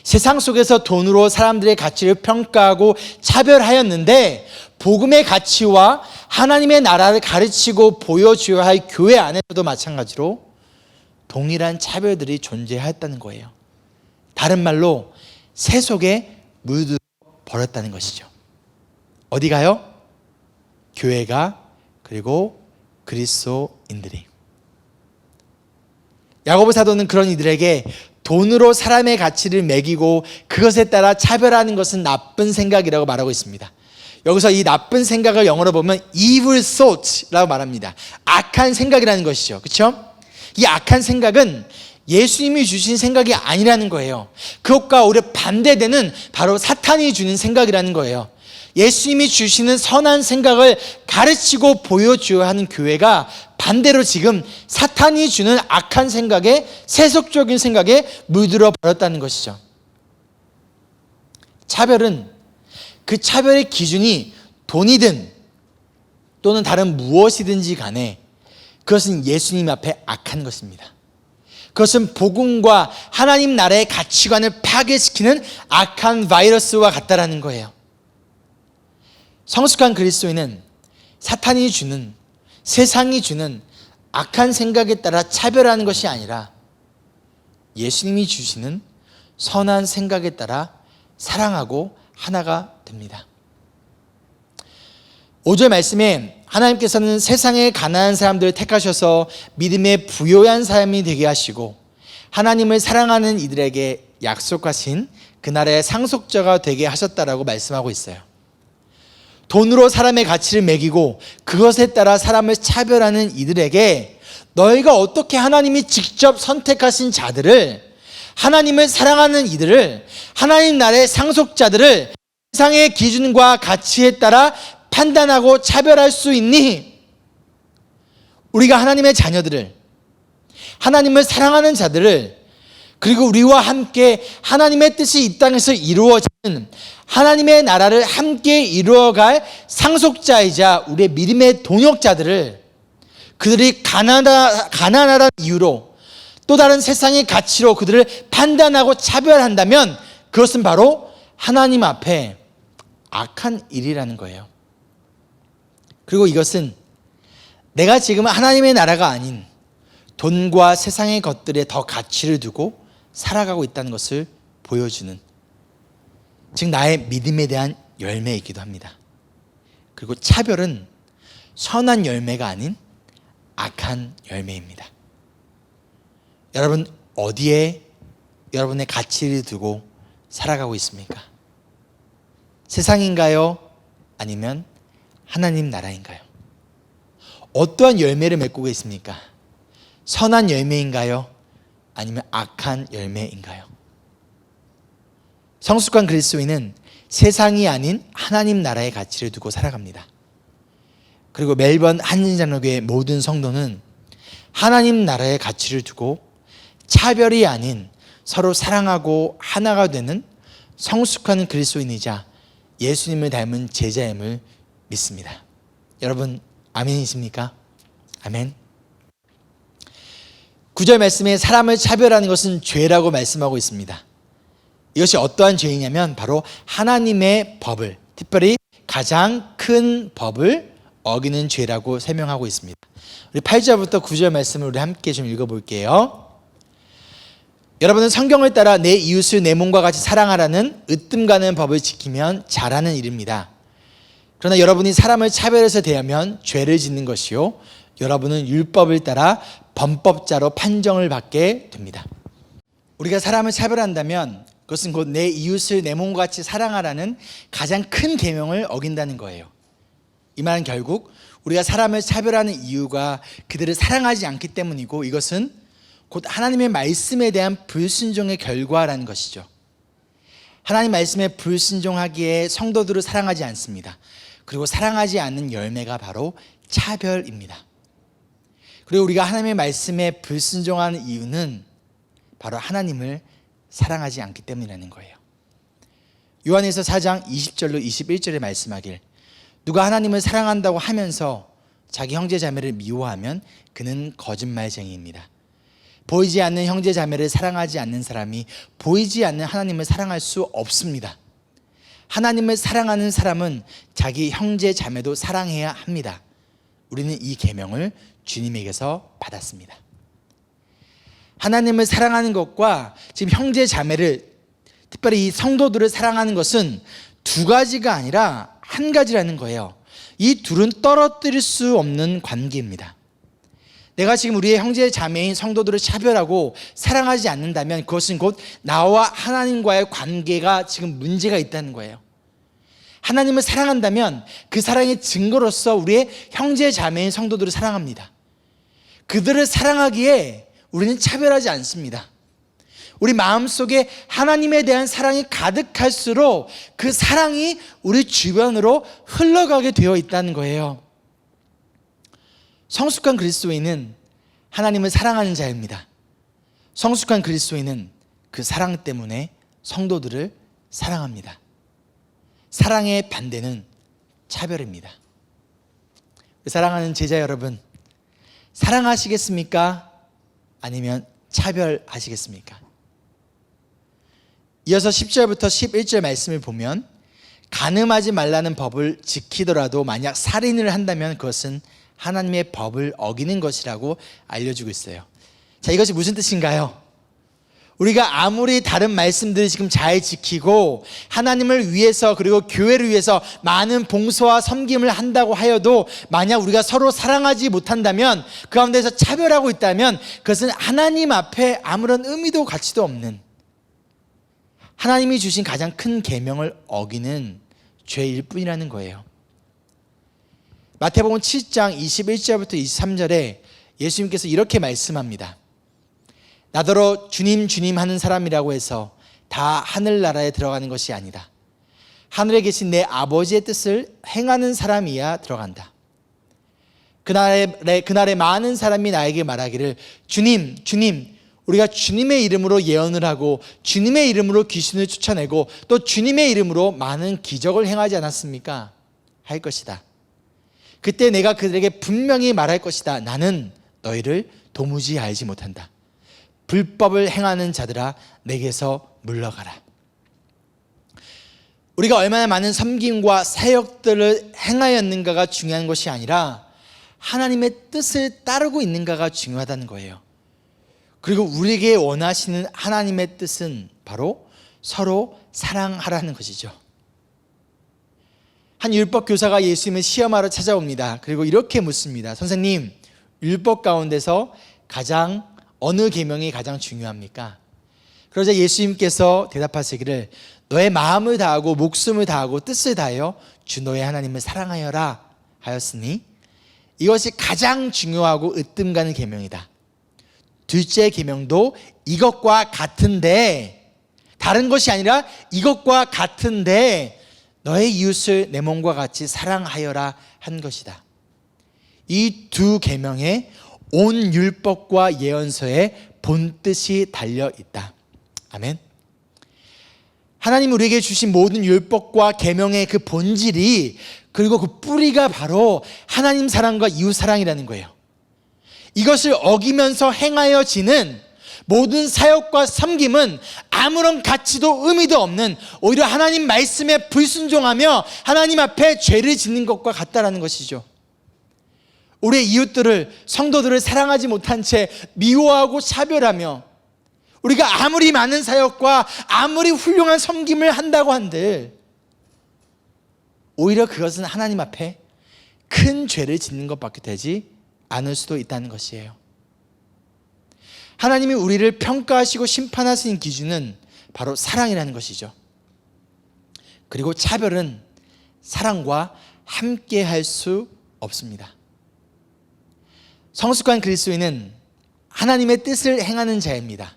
세상 속에서 돈으로 사람들의 가치를 평가하고 차별하였는데 복음의 가치와 하나님의 나라를 가르치고 보여줘야 할 교회 안에서도 마찬가지로 동일한 차별들이 존재하였다는 거예요. 다른 말로 새 속에 물들어 버렸다는 것이죠. 어디가요? 교회가 그리고 그리스도인들이. 야고보 사도는 그런 이들에게 돈으로 사람의 가치를 매기고 그것에 따라 차별하는 것은 나쁜 생각이라고 말하고 있습니다. 여기서 이 나쁜 생각을 영어로 보면 evil thought라고 말합니다. 악한 생각이라는 것이죠. 그렇죠? 이 악한 생각은 예수님이 주신 생각이 아니라는 거예요. 그것과 오히려 반대되는 바로 사탄이 주는 생각이라는 거예요. 예수님이 주시는 선한 생각을 가르치고 보여줘야 하는 교회가 반대로 지금 사탄이 주는 악한 생각에, 세속적인 생각에 물들어 버렸다는 것이죠. 차별은 그 차별의 기준이 돈이든 또는 다른 무엇이든지 간에 그것은 예수님 앞에 악한 것입니다. 그것은 복음과 하나님 나라의 가치관을 파괴시키는 악한 바이러스와 같다라는 거예요. 성숙한 그리스도인은 사탄이 주는, 세상이 주는 악한 생각에 따라 차별하는 것이 아니라 예수님이 주시는 선한 생각에 따라 사랑하고 하나가 됩니다. 5절 말씀에 하나님께서는 세상의 가난한 사람들을 택하셔서 믿음의 부요한 사람이 되게 하시고 하나님을 사랑하는 이들에게 약속하신 그 나라의 상속자가 되게 하셨다라고 말씀하고 있어요. 돈으로 사람의 가치를 매기고 그것에 따라 사람을 차별하는 이들에게 너희가 어떻게 하나님이 직접 선택하신 자들을, 하나님을 사랑하는 이들을, 하나님 나라의 상속자들을 세상의 기준과 가치에 따라 판단하고 차별할 수 있니? 우리가 하나님의 자녀들을, 하나님을 사랑하는 자들을, 그리고 우리와 함께 하나님의 뜻이 이 땅에서 이루어지는 하나님의 나라를 함께 이루어갈 상속자이자 우리의 믿음의 동역자들을, 그들이 가난하다는 이유로 또 다른 세상의 가치로 그들을 판단하고 차별한다면 그것은 바로 하나님 앞에 악한 일이라는 거예요. 그리고 이것은 내가 지금 하나님의 나라가 아닌 돈과 세상의 것들에 더 가치를 두고 살아가고 있다는 것을 보여주는, 즉 나의 믿음에 대한 열매이기도 합니다. 그리고 차별은 선한 열매가 아닌 악한 열매입니다. 여러분 어디에 여러분의 가치를 두고 살아가고 있습니까? 세상인가요? 아니면 하나님 나라인가요? 어떠한 열매를 맺고 계십니까? 선한 열매인가요? 아니면 악한 열매인가요? 성숙한 그리스도인은 세상이 아닌 하나님 나라의 가치를 두고 살아갑니다. 그리고 멜번 한인장로교회 모든 성도는 하나님 나라의 가치를 두고 차별이 아닌 서로 사랑하고 하나가 되는 성숙한 그리스도인이자 예수님을 닮은 제자임을 믿습니다. 여러분 아멘이십니까? 아멘. 9절 말씀에 사람을 차별하는 것은 죄라고 말씀하고 있습니다. 이것이 어떠한 죄이냐면 바로 하나님의 법을, 특별히 가장 큰 법을 어기는 죄라고 설명하고 있습니다. 우리 8절부터 9절 말씀을 우리 함께 좀 읽어볼게요. 여러분은 성경을 따라 내 이웃을 내 몸과 같이 사랑하라는 으뜸 가는 법을 지키면 잘하는 일입니다. 그러나 여러분이 사람을 차별해서 대하면 죄를 짓는 것이요 여러분은 율법을 따라 범법자로 판정을 받게 됩니다. 우리가 사람을 차별한다면 그것은 곧 내 이웃을 내 몸과 같이 사랑하라는 가장 큰 계명을 어긴다는 거예요. 이 말은 결국 우리가 사람을 차별하는 이유가 그들을 사랑하지 않기 때문이고 이것은 곧 하나님의 말씀에 대한 불순종의 결과라는 것이죠. 하나님 말씀에 불순종하기에 성도들을 사랑하지 않습니다. 그리고 사랑하지 않는 열매가 바로 차별입니다. 그리고 우리가 하나님의 말씀에 불순종하는 이유는 바로 하나님을 사랑하지 않기 때문이라는 거예요. 요한일서 4장 20절로 21절에 말씀하길 누가 하나님을 사랑한다고 하면서 자기 형제 자매를 미워하면 그는 거짓말쟁이입니다. 보이지 않는 형제 자매를 사랑하지 않는 사람이 보이지 않는 하나님을 사랑할 수 없습니다. 하나님을 사랑하는 사람은 자기 형제 자매도 사랑해야 합니다. 우리는 이 계명을 주님에게서 받았습니다. 하나님을 사랑하는 것과 지금 형제 자매를, 특별히 이 성도들을 사랑하는 것은 두 가지가 아니라 한 가지라는 거예요. 이 둘은 떨어뜨릴 수 없는 관계입니다. 내가 지금 우리의 형제 자매인 성도들을 차별하고 사랑하지 않는다면 그것은 곧 나와 하나님과의 관계가 지금 문제가 있다는 거예요. 하나님을 사랑한다면 그 사랑의 증거로서 우리의 형제 자매인 성도들을 사랑합니다. 그들을 사랑하기에 우리는 차별하지 않습니다. 우리 마음속에 하나님에 대한 사랑이 가득할수록 그 사랑이 우리 주변으로 흘러가게 되어 있다는 거예요. 성숙한 그리스도인은 하나님을 사랑하는 자입니다. 성숙한 그리스도인은 그 사랑 때문에 성도들을 사랑합니다. 사랑의 반대는 차별입니다. 사랑하는 제자 여러분, 사랑하시겠습니까? 아니면 차별하시겠습니까? 이어서 10절부터 11절 말씀을 보면 간음하지 말라는 법을 지키더라도 만약 살인을 한다면 그것은 하나님의 법을 어기는 것이라고 알려주고 있어요. 자, 이것이 무슨 뜻인가요? 우리가 아무리 다른 말씀들을 지금 잘 지키고 하나님을 위해서 그리고 교회를 위해서 많은 봉사와 섬김을 한다고 하여도 만약 우리가 서로 사랑하지 못한다면, 그 가운데서 차별하고 있다면 그것은 하나님 앞에 아무런 의미도 가치도 없는, 하나님이 주신 가장 큰 계명을 어기는 죄일 뿐이라는 거예요. 마태복음 7장 21절부터 23절에 예수님께서 이렇게 말씀합니다. 나더러 주님 주님 하는 사람이라고 해서 다 하늘나라에 들어가는 것이 아니다. 하늘에 계신 내 아버지의 뜻을 행하는 사람이야 들어간다. 그날에 많은 사람이 나에게 말하기를 주님 주님, 우리가 주님의 이름으로 예언을 하고 주님의 이름으로 귀신을 쫓아내고 또 주님의 이름으로 많은 기적을 행하지 않았습니까? 할 것이다. 그때 내가 그들에게 분명히 말할 것이다. 나는 너희를 도무지 알지 못한다. 불법을 행하는 자들아, 내게서 물러가라. 우리가 얼마나 많은 섬김과 사역들을 행하였는가가 중요한 것이 아니라 하나님의 뜻을 따르고 있는가가 중요하다는 거예요. 그리고 우리에게 원하시는 하나님의 뜻은 바로 서로 사랑하라는 것이죠. 한 율법 교사가 예수님을 시험하러 찾아옵니다. 그리고 이렇게 묻습니다. 선생님, 율법 가운데서 가장 어느 계명이 가장 중요합니까? 그러자 예수님께서 대답하시기를 너의 마음을 다하고 목숨을 다하고 뜻을 다하여 주 너의 하나님을 사랑하여라 하였으니 이것이 가장 중요하고 으뜸 가는 계명이다. 둘째 계명도 이것과 같은데, 다른 것이 아니라 이것과 같은데 너의 이웃을 내 몸과 같이 사랑하여라 한 것이다. 이 두 계명에 온 율법과 예언서의 본뜻이 달려 있다. 아멘. 하나님 우리에게 주신 모든 율법과 계명의 그 본질이, 그리고 그 뿌리가 바로 하나님 사랑과 이웃 사랑이라는 거예요. 이것을 어기면서 행하여지는 모든 사역과 섬김은 아무런 가치도 의미도 없는, 오히려 하나님 말씀에 불순종하며 하나님 앞에 죄를 짓는 것과 같다라는 것이죠. 우리의 이웃들을, 성도들을 사랑하지 못한 채 미워하고 차별하며 우리가 아무리 많은 사역과 아무리 훌륭한 섬김을 한다고 한들 오히려 그것은 하나님 앞에 큰 죄를 짓는 것밖에 되지 않을 수도 있다는 것이에요. 하나님이 우리를 평가하시고 심판하시는 기준은 바로 사랑이라는 것이죠. 그리고 차별은 사랑과 함께 할 수 없습니다. 성숙한 그리스도인은 하나님의 뜻을 행하는 자입니다.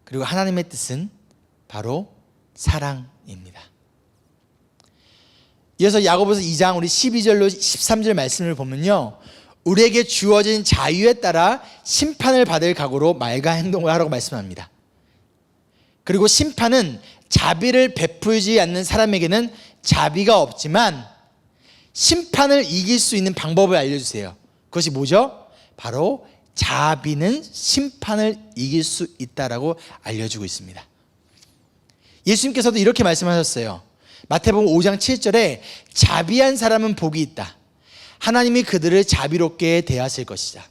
그리고 하나님의 뜻은 바로 사랑입니다. 이어서 야고보서 2장 우리 12절로 13절 말씀을 보면요, 우리에게 주어진 자유에 따라 심판을 받을 각오로 말과 행동을 하라고 말씀합니다. 그리고 심판은 자비를 베풀지 않는 사람에게는 자비가 없지만 심판을 이길 수 있는 방법을 알려주세요. 그것이 뭐죠? 바로 자비는 심판을 이길 수 있다라고 알려주고 있습니다. 예수님께서도 이렇게 말씀하셨어요. 마태복음 5장 7절에 자비한 사람은 복이 있다. 하나님이 그들을 자비롭게 대하실 것이다.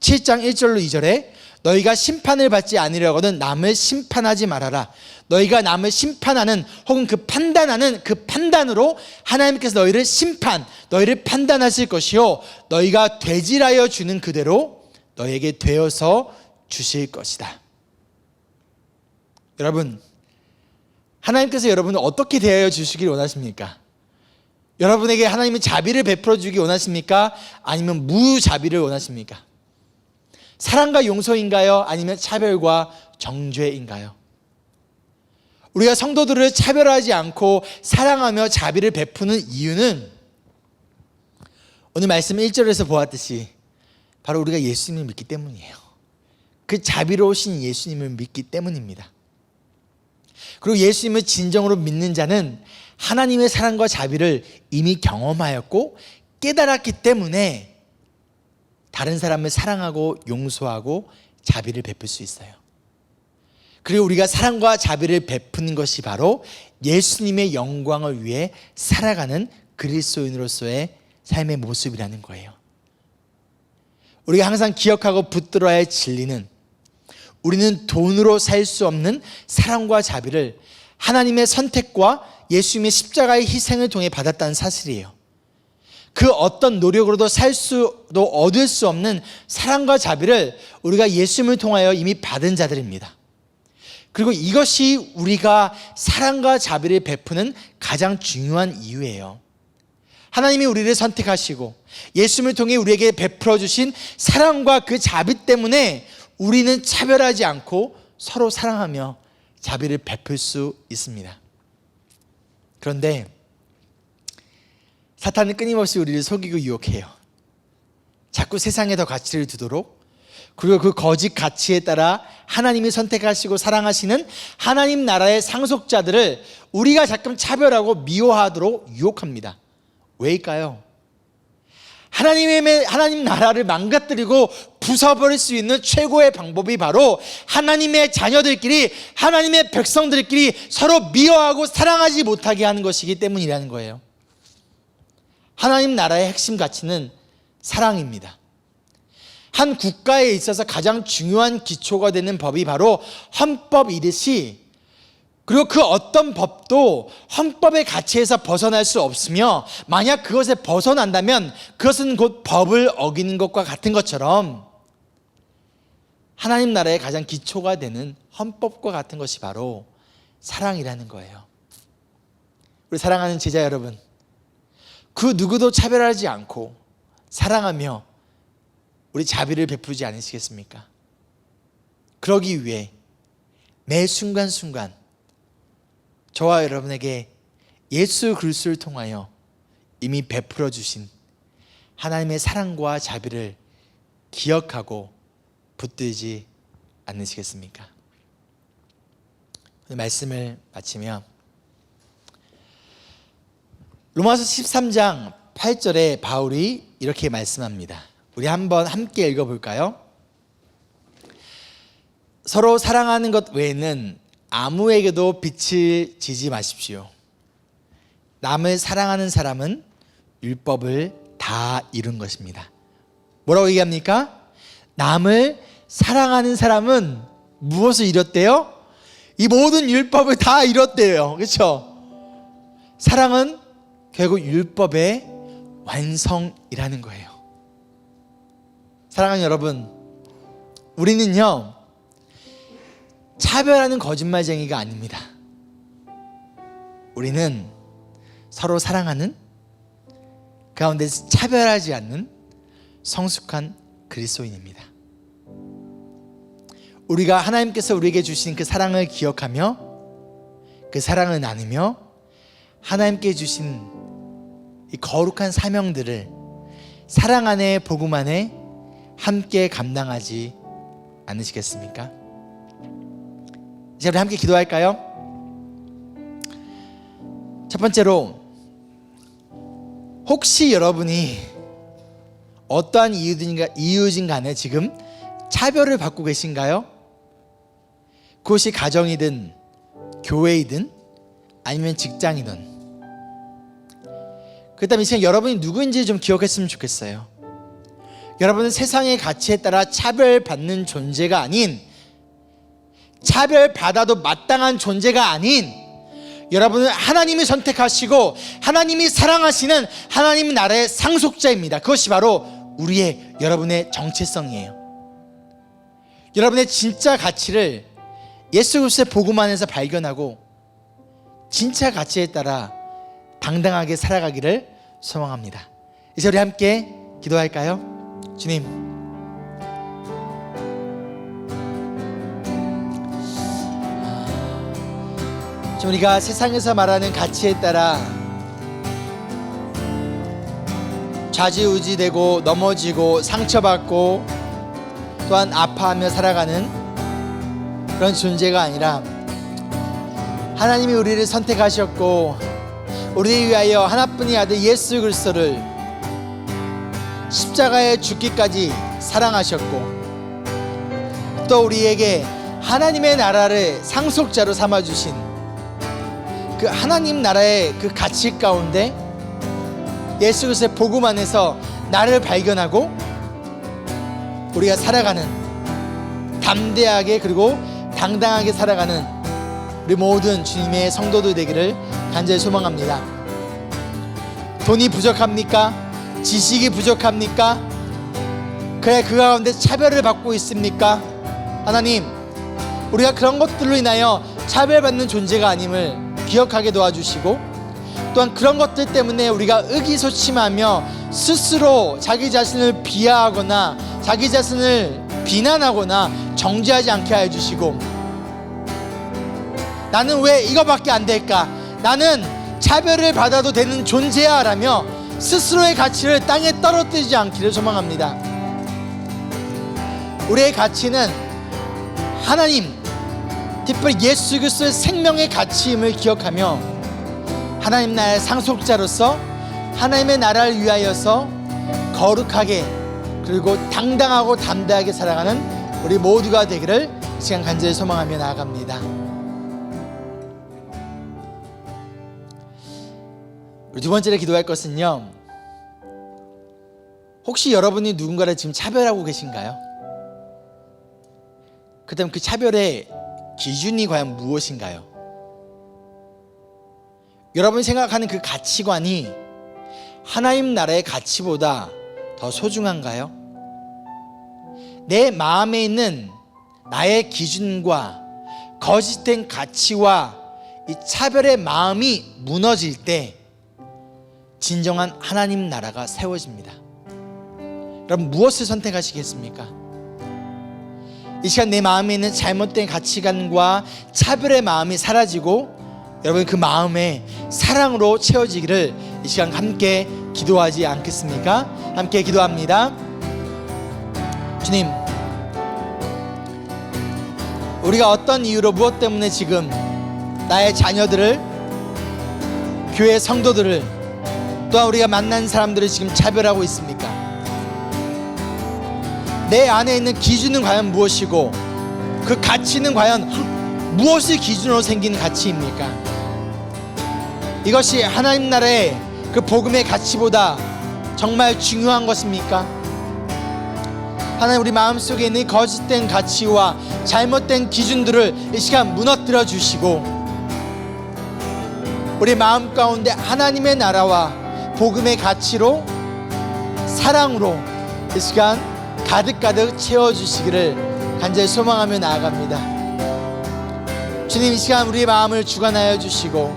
7장 1절로 2절에 너희가 심판을 받지 않으려거든 남을 심판하지 말아라. 너희가 남을 심판하는 혹은 그 판단하는 그 판단으로 하나님께서 너희를 판단하실 것이요 너희가 되질하여 주는 그대로 너희에게 되어서 주실 것이다. 여러분, 하나님께서 여러분을 어떻게 대하여 주시길 원하십니까? 여러분에게 하나님이 자비를 베풀어 주기 원하십니까? 아니면 무자비를 원하십니까? 사랑과 용서인가요? 아니면 차별과 정죄인가요? 우리가 성도들을 차별하지 않고 사랑하며 자비를 베푸는 이유는 오늘 말씀 1절에서 보았듯이 바로 우리가 예수님을 믿기 때문이에요. 그 자비로우신 예수님을 믿기 때문입니다. 그리고 예수님을 진정으로 믿는 자는 하나님의 사랑과 자비를 이미 경험하였고 깨달았기 때문에 다른 사람을 사랑하고 용서하고 자비를 베풀 수 있어요. 그리고 우리가 사랑과 자비를 베푸는 것이 바로 예수님의 영광을 위해 살아가는 그리스도인으로서의 삶의 모습이라는 거예요. 우리가 항상 기억하고 붙들어야 할 진리는 우리는 돈으로 살 수 없는 사랑과 자비를 하나님의 선택과 예수님의 십자가의 희생을 통해 받았다는 사실이에요. 그 어떤 노력으로도 얻을 수 없는 사랑과 자비를 우리가 예수님을 통하여 이미 받은 자들입니다. 그리고 이것이 우리가 사랑과 자비를 베푸는 가장 중요한 이유예요. 하나님이 우리를 선택하시고 예수님을 통해 우리에게 베풀어 주신 사랑과 그 자비 때문에 우리는 차별하지 않고 서로 사랑하며 자비를 베풀 수 있습니다. 그런데 사탄은 끊임없이 우리를 속이고 유혹해요. 자꾸 세상에 더 가치를 두도록, 그리고 그 거짓 가치에 따라 하나님이 선택하시고 사랑하시는 하나님 나라의 상속자들을 우리가 자꾸 차별하고 미워하도록 유혹합니다. 왜일까요? 하나님 나라를 망가뜨리고 부숴버릴 수 있는 최고의 방법이 바로 하나님의 자녀들끼리, 하나님의 백성들끼리 서로 미워하고 사랑하지 못하게 하는 것이기 때문이라는 거예요. 하나님 나라의 핵심 가치는 사랑입니다. 한 국가에 있어서 가장 중요한 기초가 되는 법이 바로 헌법이듯이, 그리고 그 어떤 법도 헌법의 가치에서 벗어날 수 없으며 만약 그것에 벗어난다면 그것은 곧 법을 어기는 것과 같은 것처럼 하나님 나라의 가장 기초가 되는 헌법과 같은 것이 바로 사랑이라는 거예요. 우리 사랑하는 제자 여러분, 그 누구도 차별하지 않고 사랑하며 우리 자비를 베푸지 않으시겠습니까? 그러기 위해 매 순간순간 저와 여러분에게 예수 그리스도를 통하여 이미 베풀어 주신 하나님의 사랑과 자비를 기억하고 붙들지 않으시겠습니까? 오늘 말씀을 마치며 로마서 13장 8절에 바울이 이렇게 말씀합니다. 우리 한번 함께 읽어볼까요? 서로 사랑하는 것 외에는 아무에게도 빛을 지지 마십시오. 남을 사랑하는 사람은 율법을 다 이룬 것입니다. 뭐라고 얘기합니까? 남을 사랑하는 사람은 무엇을 이뤘대요? 이 모든 율법을 다 이뤘대요. 그렇죠? 사랑은 결국 율법의 완성이라는 거예요. 사랑하는 여러분, 우리는요 차별하는 거짓말쟁이가 아닙니다. 우리는 서로 사랑하는, 가운데 차별하지 않는 성숙한 그리스도인입니다. 우리가 하나님께서 우리에게 주신 그 사랑을 기억하며 그 사랑을 나누며 하나님께 주신 이 거룩한 사명들을 사랑 안에 복음 안에 함께 감당하지 않으시겠습니까? 이제 우리 함께 기도할까요? 첫 번째로 혹시 여러분이 어떠한 이유진 간에 지금 차별을 받고 계신가요? 그것이 가정이든 교회이든 아니면 직장이든. 그렇다면 이 시간 여러분이 누구인지 좀 기억했으면 좋겠어요. 여러분은 세상의 가치에 따라 차별받는 존재가 아닌, 차별받아도 마땅한 존재가 아닌, 여러분은 하나님이 선택하시고 하나님이 사랑하시는 하나님 나라의 상속자입니다. 그것이 바로 여러분의 정체성이에요. 여러분의 진짜 가치를 예수 그리스도의 복음 안에서 발견하고 진짜 가치에 따라 당당하게 살아가기를 소망합니다. 이제 우리 함께 기도할까요? 주님, 우리가 세상에서 말하는 가치에 따라 좌지우지되고 넘어지고 상처받고 또한 아파하며 살아가는 그런 존재가 아니라, 하나님이 우리를 선택하셨고 우리를 위하여 하나뿐인 아들 예수 그리스도를 십자가에 죽기까지 사랑하셨고, 또 우리에게 하나님의 나라를 상속자로 삼아주신 그 하나님 나라의 그 가치 가운데 예수 그리스도의 복음 안에서 나를 발견하고 우리가 살아가는, 담대하게 그리고 당당하게 살아가는 우리 모든 주님의 성도들 되기를 간절히 소망합니다. 돈이 부족합니까? 지식이 부족합니까? 그래, 그 가운데 차별을 받고 있습니까? 하나님, 우리가 그런 것들로 인하여 차별받는 존재가 아님을 기억하게 도와주시고, 또한 그런 것들 때문에 우리가 의기소침하며 스스로 자기 자신을 비하하거나 자기 자신을 비난하거나 정죄하지 않게 해주시고, 나는 왜 이거밖에 안 될까? 나는 차별을 받아도 되는 존재야 라며 스스로의 가치를 땅에 떨어뜨리지 않기를 소망합니다. 우리의 가치는 하나님, 특별히 예수 그리스도의 생명의 가치임을 기억하며 하나님 나라의 상속자로서 하나님의 나라를 위하여서 거룩하게 그리고 당당하고 담대하게 살아가는 우리 모두가 되기를 시간 간절히 소망하며 나아갑니다. 우리 두 번째로 기도할 것은요, 혹시 여러분이 누군가를 지금 차별하고 계신가요? 그렇다면 그 차별의 기준이 과연 무엇인가요? 여러분이 생각하는 그 가치관이 하나님 나라의 가치보다 더 소중한가요? 내 마음에 있는 나의 기준과 거짓된 가치와 이 차별의 마음이 무너질 때 진정한 하나님 나라가 세워집니다. 여러분, 무엇을 선택하시겠습니까? 이 시간 내 마음에 있는 잘못된 가치관과 차별의 마음이 사라지고 여러분 그 마음에 사랑으로 채워지기를 이 시간 함께 기도하지 않겠습니까? 함께 기도합니다. 주님, 우리가 어떤 이유로 무엇 때문에 지금 나의 자녀들을, 교회 성도들을, 또한 우리가 만난 사람들을 지금 차별하고 있습니까? 내 안에 있는 기준은 과연 무엇이고 그 가치는 과연 무엇을 기준으로 생긴 가치입니까? 이것이 하나님 나라의 그 복음의 가치보다 정말 중요한 것입니까? 하나님, 우리 마음속에 있는 거짓된 가치와 잘못된 기준들을 이 시간 무너뜨려 주시고 우리 마음 가운데 하나님의 나라와 복음의 가치로, 사랑으로 이 시간 가득가득 채워주시기를 간절히 소망하며 나아갑니다. 주님, 이 시간 우리의 마음을 주관하여 주시고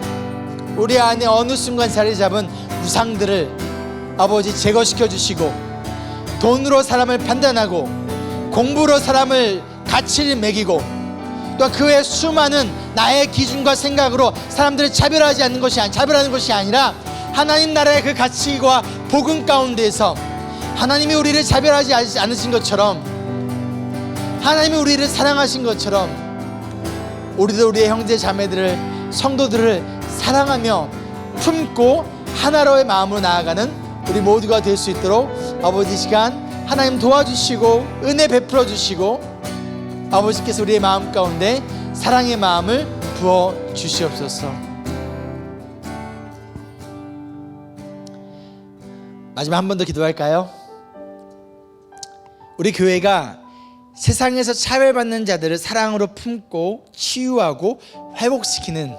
우리 안에 어느 순간 자리 잡은 우상들을 아버지 제거시켜 주시고, 돈으로 사람을 판단하고 공부로 사람을 가치를 매기고 또 그 외 수많은 나의 기준과 생각으로 사람들을 차별하는 것이 아니라 하나님 나라의 그 가치와 복음 가운데에서 하나님이 우리를 차별하지 않으신 것처럼, 하나님이 우리를 사랑하신 것처럼 우리도 우리의 형제 자매들을, 성도들을 사랑하며 품고 하나로의 마음으로 나아가는 우리 모두가 될 수 있도록 아버지 이 시간 하나님 도와주시고 은혜 베풀어 주시고 아버지께서 우리의 마음 가운데 사랑의 마음을 부어 주시옵소서. 마지막 한 번 더 기도할까요? 우리 교회가 세상에서 차별받는 자들을 사랑으로 품고 치유하고 회복시키는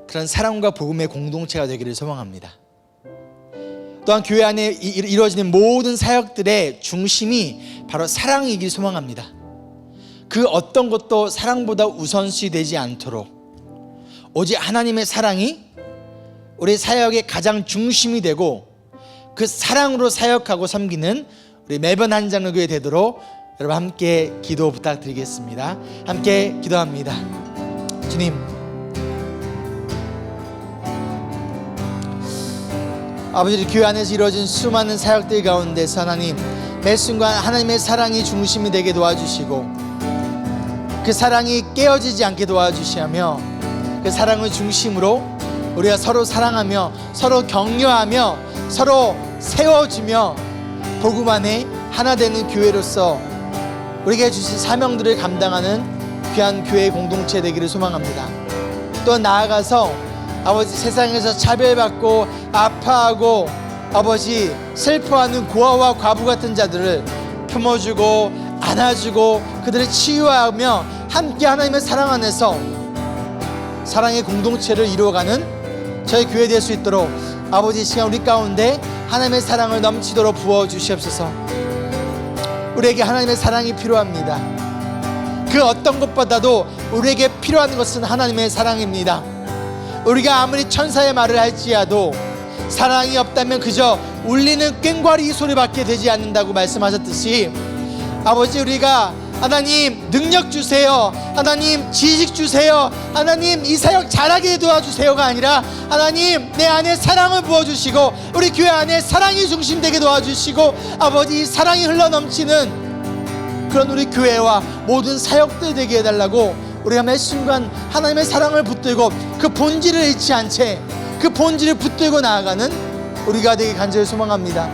그런 사랑과 복음의 공동체가 되기를 소망합니다. 또한 교회 안에 이루어지는 모든 사역들의 중심이 바로 사랑이길 소망합니다. 그 어떤 것도 사랑보다 우선시 되지 않도록 오직 하나님의 사랑이 우리 사역의 가장 중심이 되고 그 사랑으로 사역하고 섬기는 우리 멜번 한장로교회 되도록 여러분 함께 기도 부탁드리겠습니다. 함께 기도합니다. 주님, 아버지 교회 안에서 이루어진 수많은 사역들 가운데서 하나님 매 순간 하나님의 사랑이 중심이 되게 도와주시고 그 사랑이 깨어지지 않게 도와주시며 그 사랑을 중심으로 우리가 서로 사랑하며 서로 격려하며 서로 세워주며 복음 안에 하나 되는 교회로서 우리에게 주신 사명들을 감당하는 귀한 교회 공동체 되기를 소망합니다. 또 나아가서 아버지 세상에서 차별받고 아파하고 아버지 슬퍼하는 고아와 과부 같은 자들을 품어주고 안아주고 그들을 치유하며 함께 하나님의 사랑 안에서 사랑의 공동체를 이루어가는 저희 교회 될 수 있도록 아버지 이 시간 우리 가운데 하나님의 사랑을 넘치도록 부어주시옵소서. 우리에게 하나님의 사랑이 필요합니다. 그 어떤 것보다도 우리에게 필요한 것은 하나님의 사랑입니다. 우리가 아무리 천사의 말을 할지라도 사랑이 없다면 그저 울리는 꽹과리 소리밖에 되지 않는다고 말씀하셨듯이 아버지 우리가 하나님 능력 주세요, 하나님 지식 주세요, 하나님 이 사역 잘하게 도와주세요가 아니라 하나님 내 안에 사랑을 부어주시고 우리 교회 안에 사랑이 중심되게 도와주시고 아버지 사랑이 흘러넘치는 그런 우리 교회와 모든 사역들 되게 해달라고 우리가 매 순간 하나님의 사랑을 붙들고 그 본질을 잃지 않은 채 그 본질을 붙들고 나아가는 우리가 되게 간절히 소망합니다.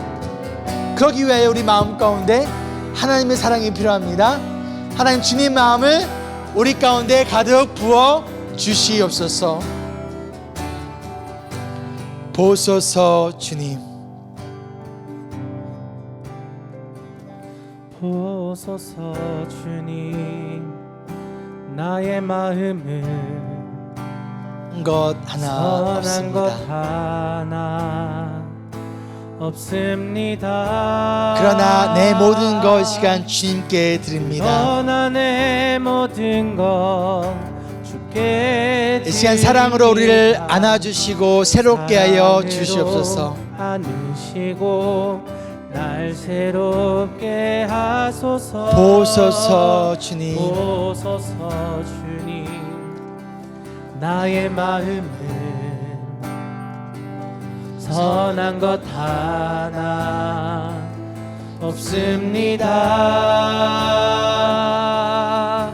그러기 위하여 우리 마음 가운데 하나님의 사랑이 필요합니다. 하나님 주님 마음을 우리 가운데 가득 부어 주시옵소서. 보소서 주님. 보소서 주님, 나의 마음을 것 하나 선한 것 없습니다. 하나 없습니다. 그러나 내 모든 것 시간 주님께 드립니다. 그러나 내 모든 것 주께 이 시간 사랑으로 우리를 안아주시고 새롭게 하여 주시옵소서. 안으시고 날 새롭게 하소서. 보소서 주님. 보소서 주님, 나의 마음은 선한 것 하나 없습니다.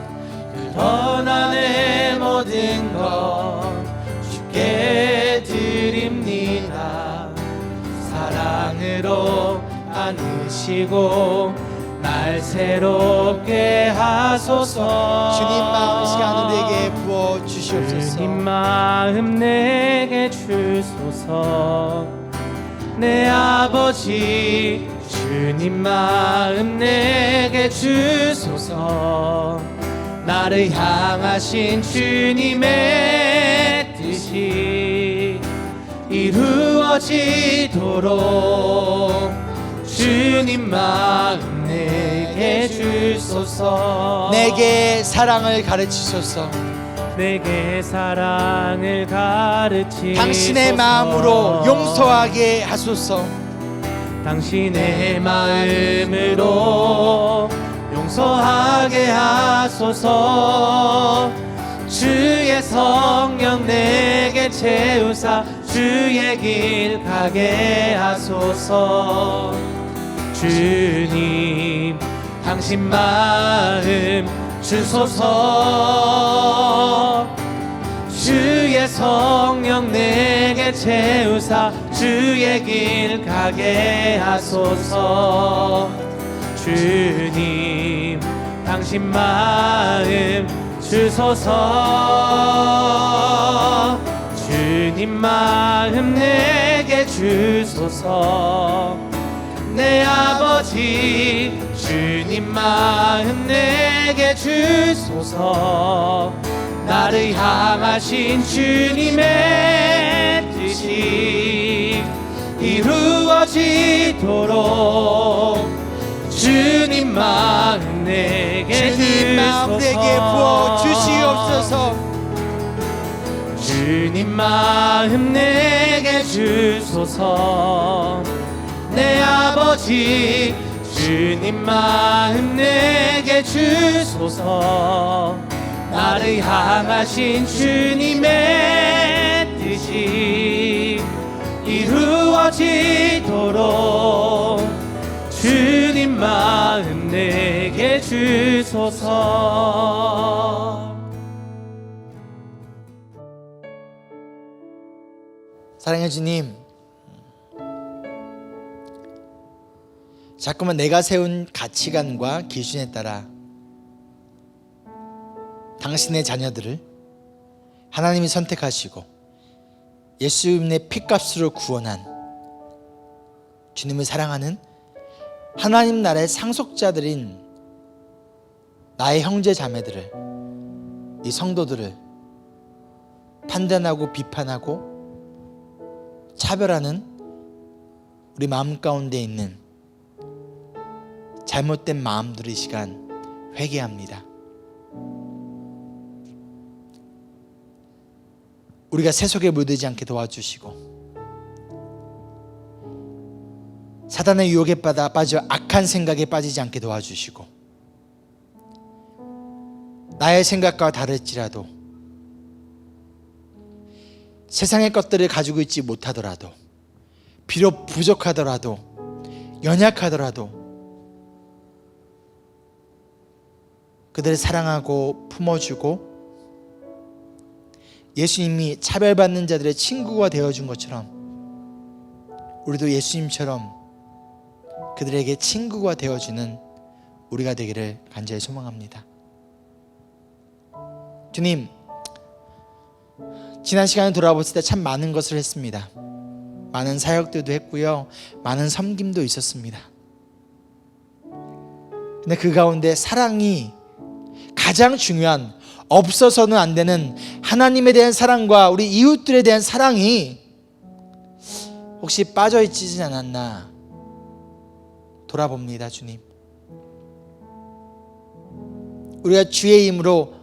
그러나 내 모든 것 주께 드립니다. 사랑으로 안으시고 날 새롭게 하소서. 주님 마음 시간 우리에게 부어 주시옵소서. 주님 마음 내게 주소서. 내 아버지 주님 마음 내게 주소서. 나를 향하신 주님의 뜻이 이루어지도록 주님 마음 내게 주소서. 내게 사랑을 가르치소서. 내게 사랑을 가르치소서. 당신의 마음으로 용서하게 하소서. 당신의 마음으로 용서하게 하소서. 주의 성령 내게 채우사 주의 길 가게 하소서. 주님 당신 마음 주소서. 주의 성령 내게 채우사 주의 길 가게 하소서. 주님 당신 마음 주소서. 주님 마음 내게 주소서. 내 아버지 주님 마음 내게 주소서. 나를 향하신 주님의 뜻이 이루어지도록 주님 마음 내게 주님 마음 내게 부어 주시옵소서. 주님 마음 내게 주소서. 내 아버지 주님 마음 내게 주소서. 나를 향하신 주님의 뜻이 이루어지도록 주님 마음 내게 주소서. 사랑해 주님, 자꾸만 내가 세운 가치관과 기준에 따라 당신의 자녀들을 하나님이 선택하시고 예수님의 피값으로 구원한 주님을 사랑하는 하나님 나라의 상속자들인 나의 형제 자매들을, 이 성도들을 판단하고 비판하고 차별하는 우리 마음 가운데 있는 잘못된 마음들의 시간 회개합니다. 우리가 세속에 물들지 않게 도와주시고 사단의 유혹에 빠져 악한 생각에 빠지지 않게 도와주시고 나의 생각과 다를지라도 세상의 것들을 가지고 있지 못하더라도 비록 부족하더라도 연약하더라도 그들을 사랑하고 품어주고 예수님이 차별받는 자들의 친구가 되어준 것처럼 우리도 예수님처럼 그들에게 친구가 되어주는 우리가 되기를 간절히 소망합니다. 주님, 지난 시간에 돌아봤을 때 참 많은 것을 했습니다. 많은 사역들도 했고요, 많은 섬김도 있었습니다. 근데 그 가운데 사랑이 가장 중요한, 없어서는 안 되는 하나님에 대한 사랑과 우리 이웃들에 대한 사랑이 혹시 빠져있지 않았나 돌아봅니다. 주님, 우리가 주의 이름으로,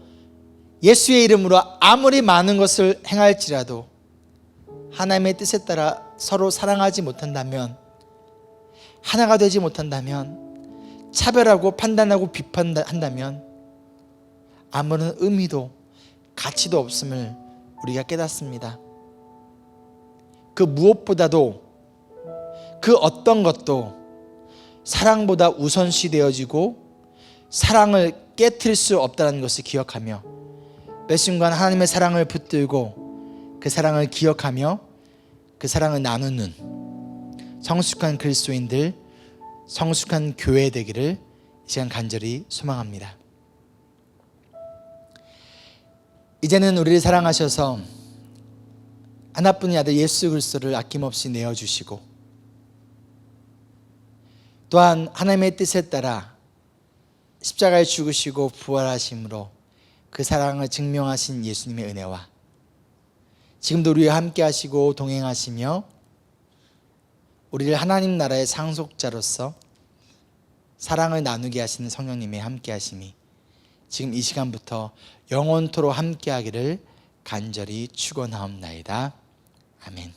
예수의 이름으로 아무리 많은 것을 행할지라도 하나님의 뜻에 따라 서로 사랑하지 못한다면, 하나가 되지 못한다면, 차별하고 판단하고 비판한다면 아무런 의미도 가치도 없음을 우리가 깨닫습니다. 그 무엇보다도 그 어떤 것도 사랑보다 우선시 되어지고 사랑을 깨트릴 수 없다는 것을 기억하며 매 순간 하나님의 사랑을 붙들고 그 사랑을 기억하며 그 사랑을 나누는 성숙한 그리스도인들, 성숙한 교회 되기를 이 시간 간절히 소망합니다. 이제는 우리를 사랑하셔서 하나뿐인 아들 예수 그리스도를 아낌없이 내어주시고 또한 하나님의 뜻에 따라 십자가에 죽으시고 부활하심으로 그 사랑을 증명하신 예수님의 은혜와 지금도 우리와 함께 하시고 동행하시며 우리를 하나님 나라의 상속자로서 사랑을 나누게 하시는 성령님의 함께 하심이 지금 이 시간부터 영원토록 함께 하기를 간절히 축원하옵나이다. 아멘.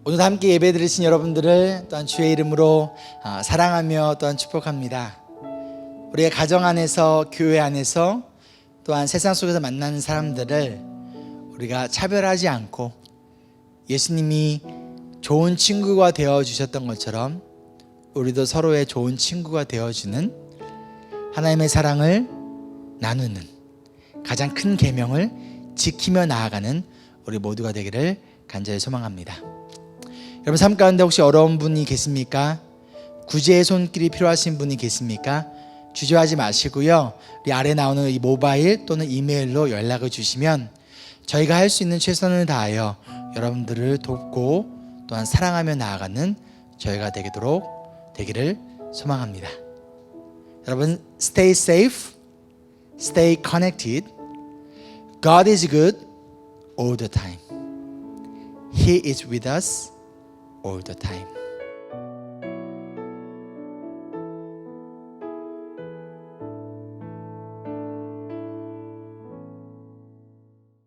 오늘 함께 예배 드리신 여러분들을 또한 주의 이름으로 사랑하며 또한 축복합니다. 우리의 가정 안에서, 교회 안에서, 또한 세상 속에서 만나는 사람들을 우리가 차별하지 않고 예수님이 좋은 친구가 되어주셨던 것처럼 우리도 서로의 좋은 친구가 되어주는 하나님의 사랑을 나누는 가장 큰 계명을 지키며 나아가는 우리 모두가 되기를 간절히 소망합니다. 여러분 삶 가운데 혹시 어려운 분이 계십니까? 구제의 손길이 필요하신 분이 계십니까? 주저하지 마시고요. 우리 아래 나오는 이 모바일 또는 이메일로 연락을 주시면 저희가 할 수 있는 최선을 다하여 여러분들을 돕고 또한 사랑하며 나아가는 저희가 되기를 소망합니다. 여러분 stay safe, stay connected. God is good all the time. He is with us all the time.